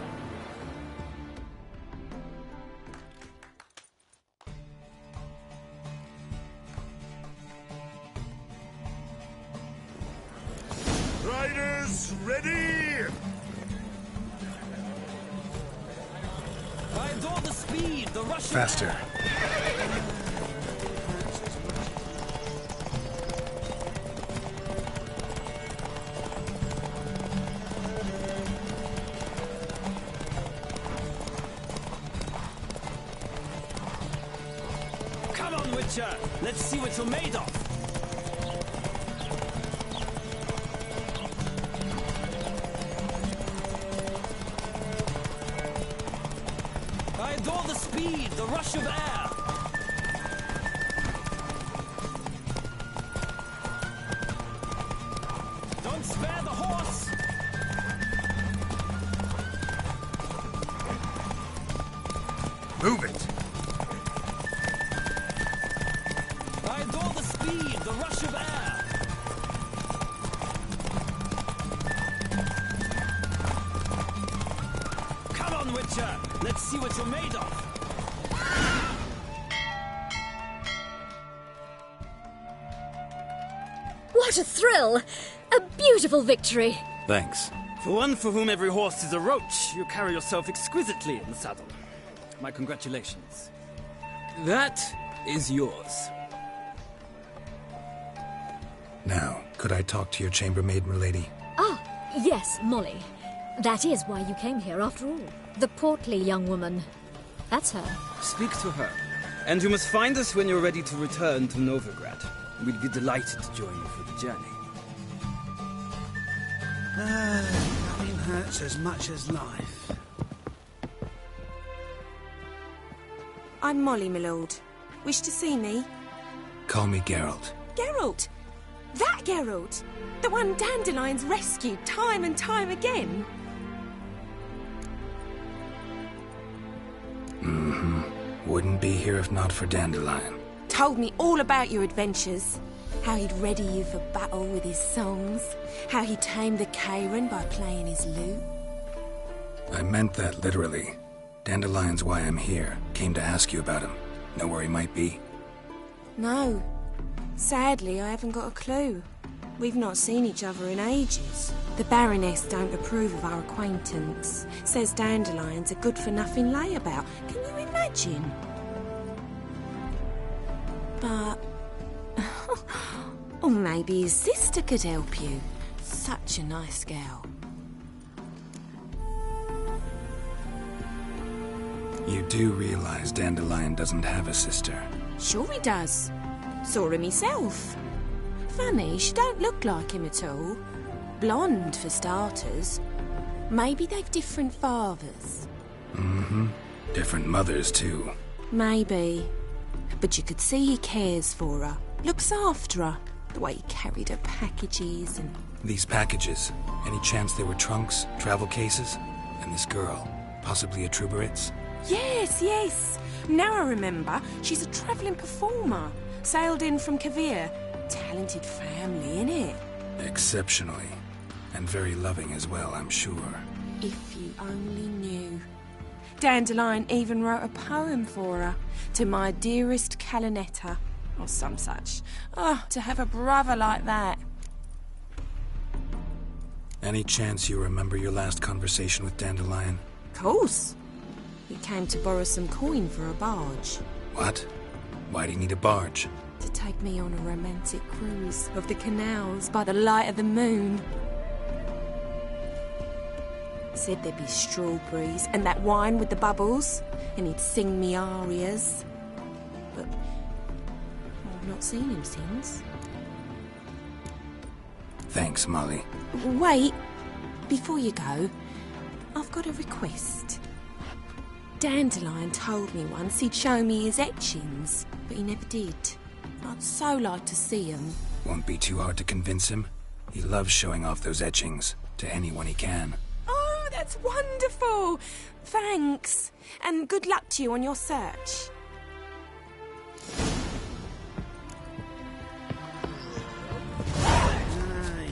Riders, ready! I adore the speed, the rush. Faster. Come on, Witcher. Let's see what you're made of. I adore the speed, the rush of air! Don't spare the horse! Move it! I adore the speed, the rush of air! Come on, Witcher! Let's see what you're made of! What a thrill! A beautiful victory! Thanks. For one for whom every horse is a roach, you carry yourself exquisitely in the saddle. My congratulations. That is yours. Now, could I talk to your chambermaid, milady? Ah, yes, Molly. That is why you came here after all. The portly young woman. That's her. Speak to her. And you must find us when you're ready to return to Novigrad. We'd be delighted to join you for the journey. Nothing hurts as much as life. I'm Molly, my lord. Wish to see me? Call me Geralt. Geralt! That Geralt! The one Dandelion's rescued time and time again! Wouldn't be here if not for Dandelion. Told me all about your adventures. How he'd ready you for battle with his songs. How he tamed the Karen by playing his lute. I meant that literally. Dandelion's why I'm here. Came to ask you about him. Know where he might be? No. Sadly, I haven't got a clue. We've not seen each other in ages. The Baroness don't approve of our acquaintance. Says Dandelion's a good-for-nothing layabout. Can you imagine? But... or maybe his sister could help you. Such a nice girl. You do realize Dandelion doesn't have a sister. Sure he does. Saw him myself. Funny, she don't look like him at all. Blonde, for starters. Maybe they've different fathers. Different mothers, too. Maybe. But you could see he cares for her. Looks after her. The way he carried her packages and... These packages, any chance they were trunks, travel cases? And this girl, possibly a Truberitz? Yes, yes. Now I remember, she's a travelling performer. Sailed in from Kavir. Talented family, innit? Exceptionally. And very loving as well, I'm sure. If you only knew. Dandelion even wrote a poem for her. To my dearest Calinetta. Or some such. Oh, to have a brother like that. Any chance you remember your last conversation with Dandelion? Of course. He came to borrow some coin for a barge. What? Why do you need a barge? To take me on a romantic cruise of the canals by the light of the moon. Said there'd be strawberries and that wine with the bubbles, and he'd sing me arias. But I've not seen him since. Thanks, Molly. Wait, before you go, I've got a request. Dandelion told me once he'd show me his etchings, but he never did. I'd so like to see them. Won't be too hard to convince him. He loves showing off those etchings to anyone he can. Oh, that's wonderful! Thanks, and good luck to you on your search.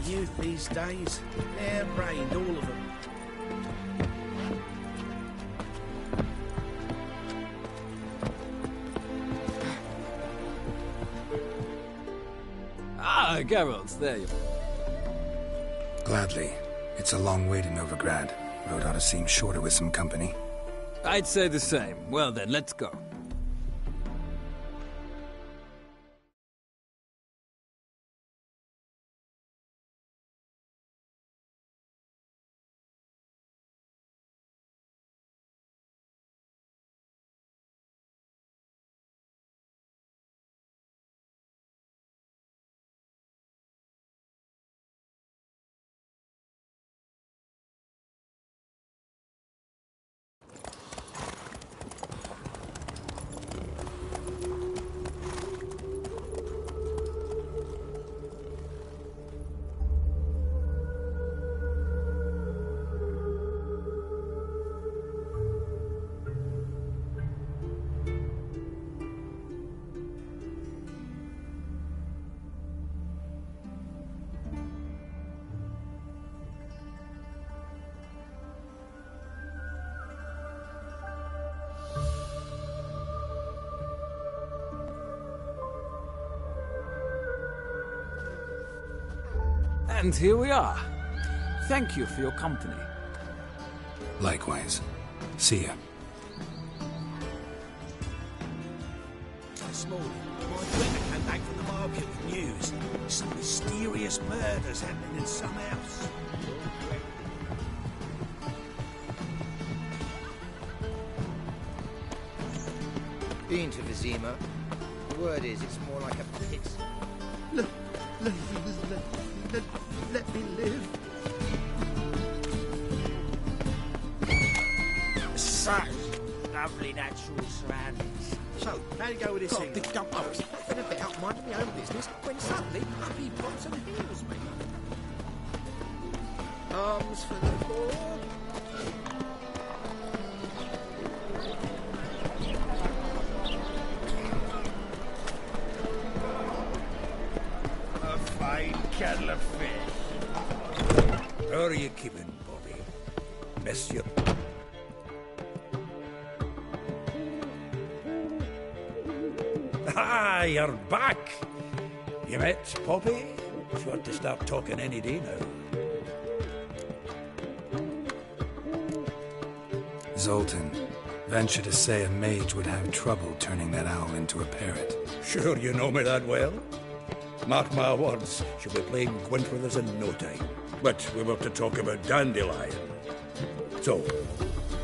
Youth these days. Hair-brained, all of them. Ah, Geralt, there you are. Gladly. It's a long way to Novigrad. Road ought to seem shorter with some company. I'd say the same. Well then, let's go. And here we are. Thank you for your company. Likewise. See ya. This morning, my brother came back from the market with news. Some mysterious murders happening in some house. Been to Vizima. The word is, it's more like a pit. Let me live. Such lovely natural surroundings. So, how you go with this God, thing? big dump. I was nothing about minding my own business when suddenly up he pops and heals me. Arms for the poor. A fine kettle of fish. How are you keeping, Bobby? Miss you. Ah, you're back. You met Poppy? She ought to start talking any day now. Zoltan, venture to say a mage would have trouble turning that owl into a parrot. Sure you know me that well? Mark my words, she'll be playing Gwent with us in no time. But we were to talk about Dandelion. So,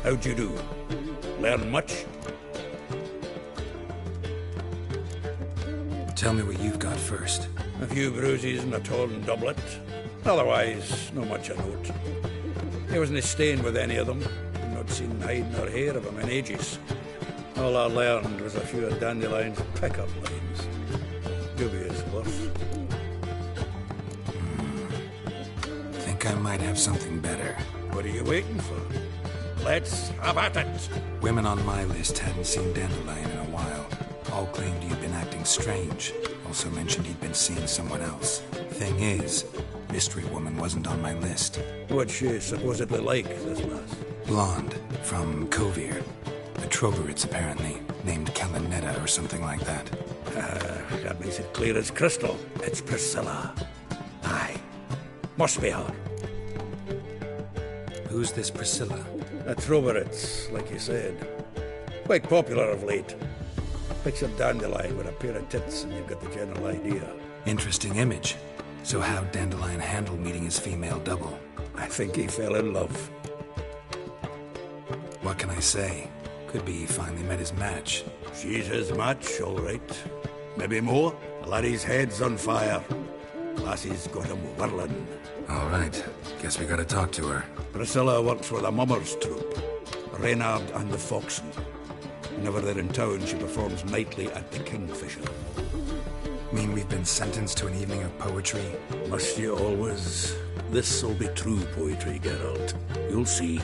how'd you do? Learn much? Tell me what you've got first. A few bruises and a torn doublet. Otherwise, not much of note. He wasn't staying with any of them. I've not seen hide nor hair of him in ages. All I learned was a few of Dandelion's pick-up lines. Dubious worth. Think I might have something better. What are you waiting for? Let's have at it! Women on my list hadn't seen Dandelion in a while. All claimed he'd been acting strange. Also mentioned he'd been seeing someone else. Thing is, Mystery Woman wasn't on my list. What's she supposedly like, this lass? Blonde, from Kovir. A Troveritz, apparently, named Kalinetta or something like that. That makes it clear as crystal. It's Priscilla. Aye. Must be her. Who's this Priscilla? A Troveritz, like you said. Quite popular of late. Picture Dandelion with a pair of tits and you've got the general idea. Interesting image. So how'd Dandelion handle meeting his female double? I think he fell in love. What can I say? Could be he finally met his match. She's his match, all right. Maybe more. The laddie's head's on fire. Lassie's got him whirling. All right. Guess we gotta talk to her. Priscilla works for the Mummers troupe. Reynard and the Foxen. Whenever they're in town, she performs nightly at the Kingfisher. Mean we've been sentenced to an evening of poetry? Must you always? This'll be true poetry, Geralt. You'll see.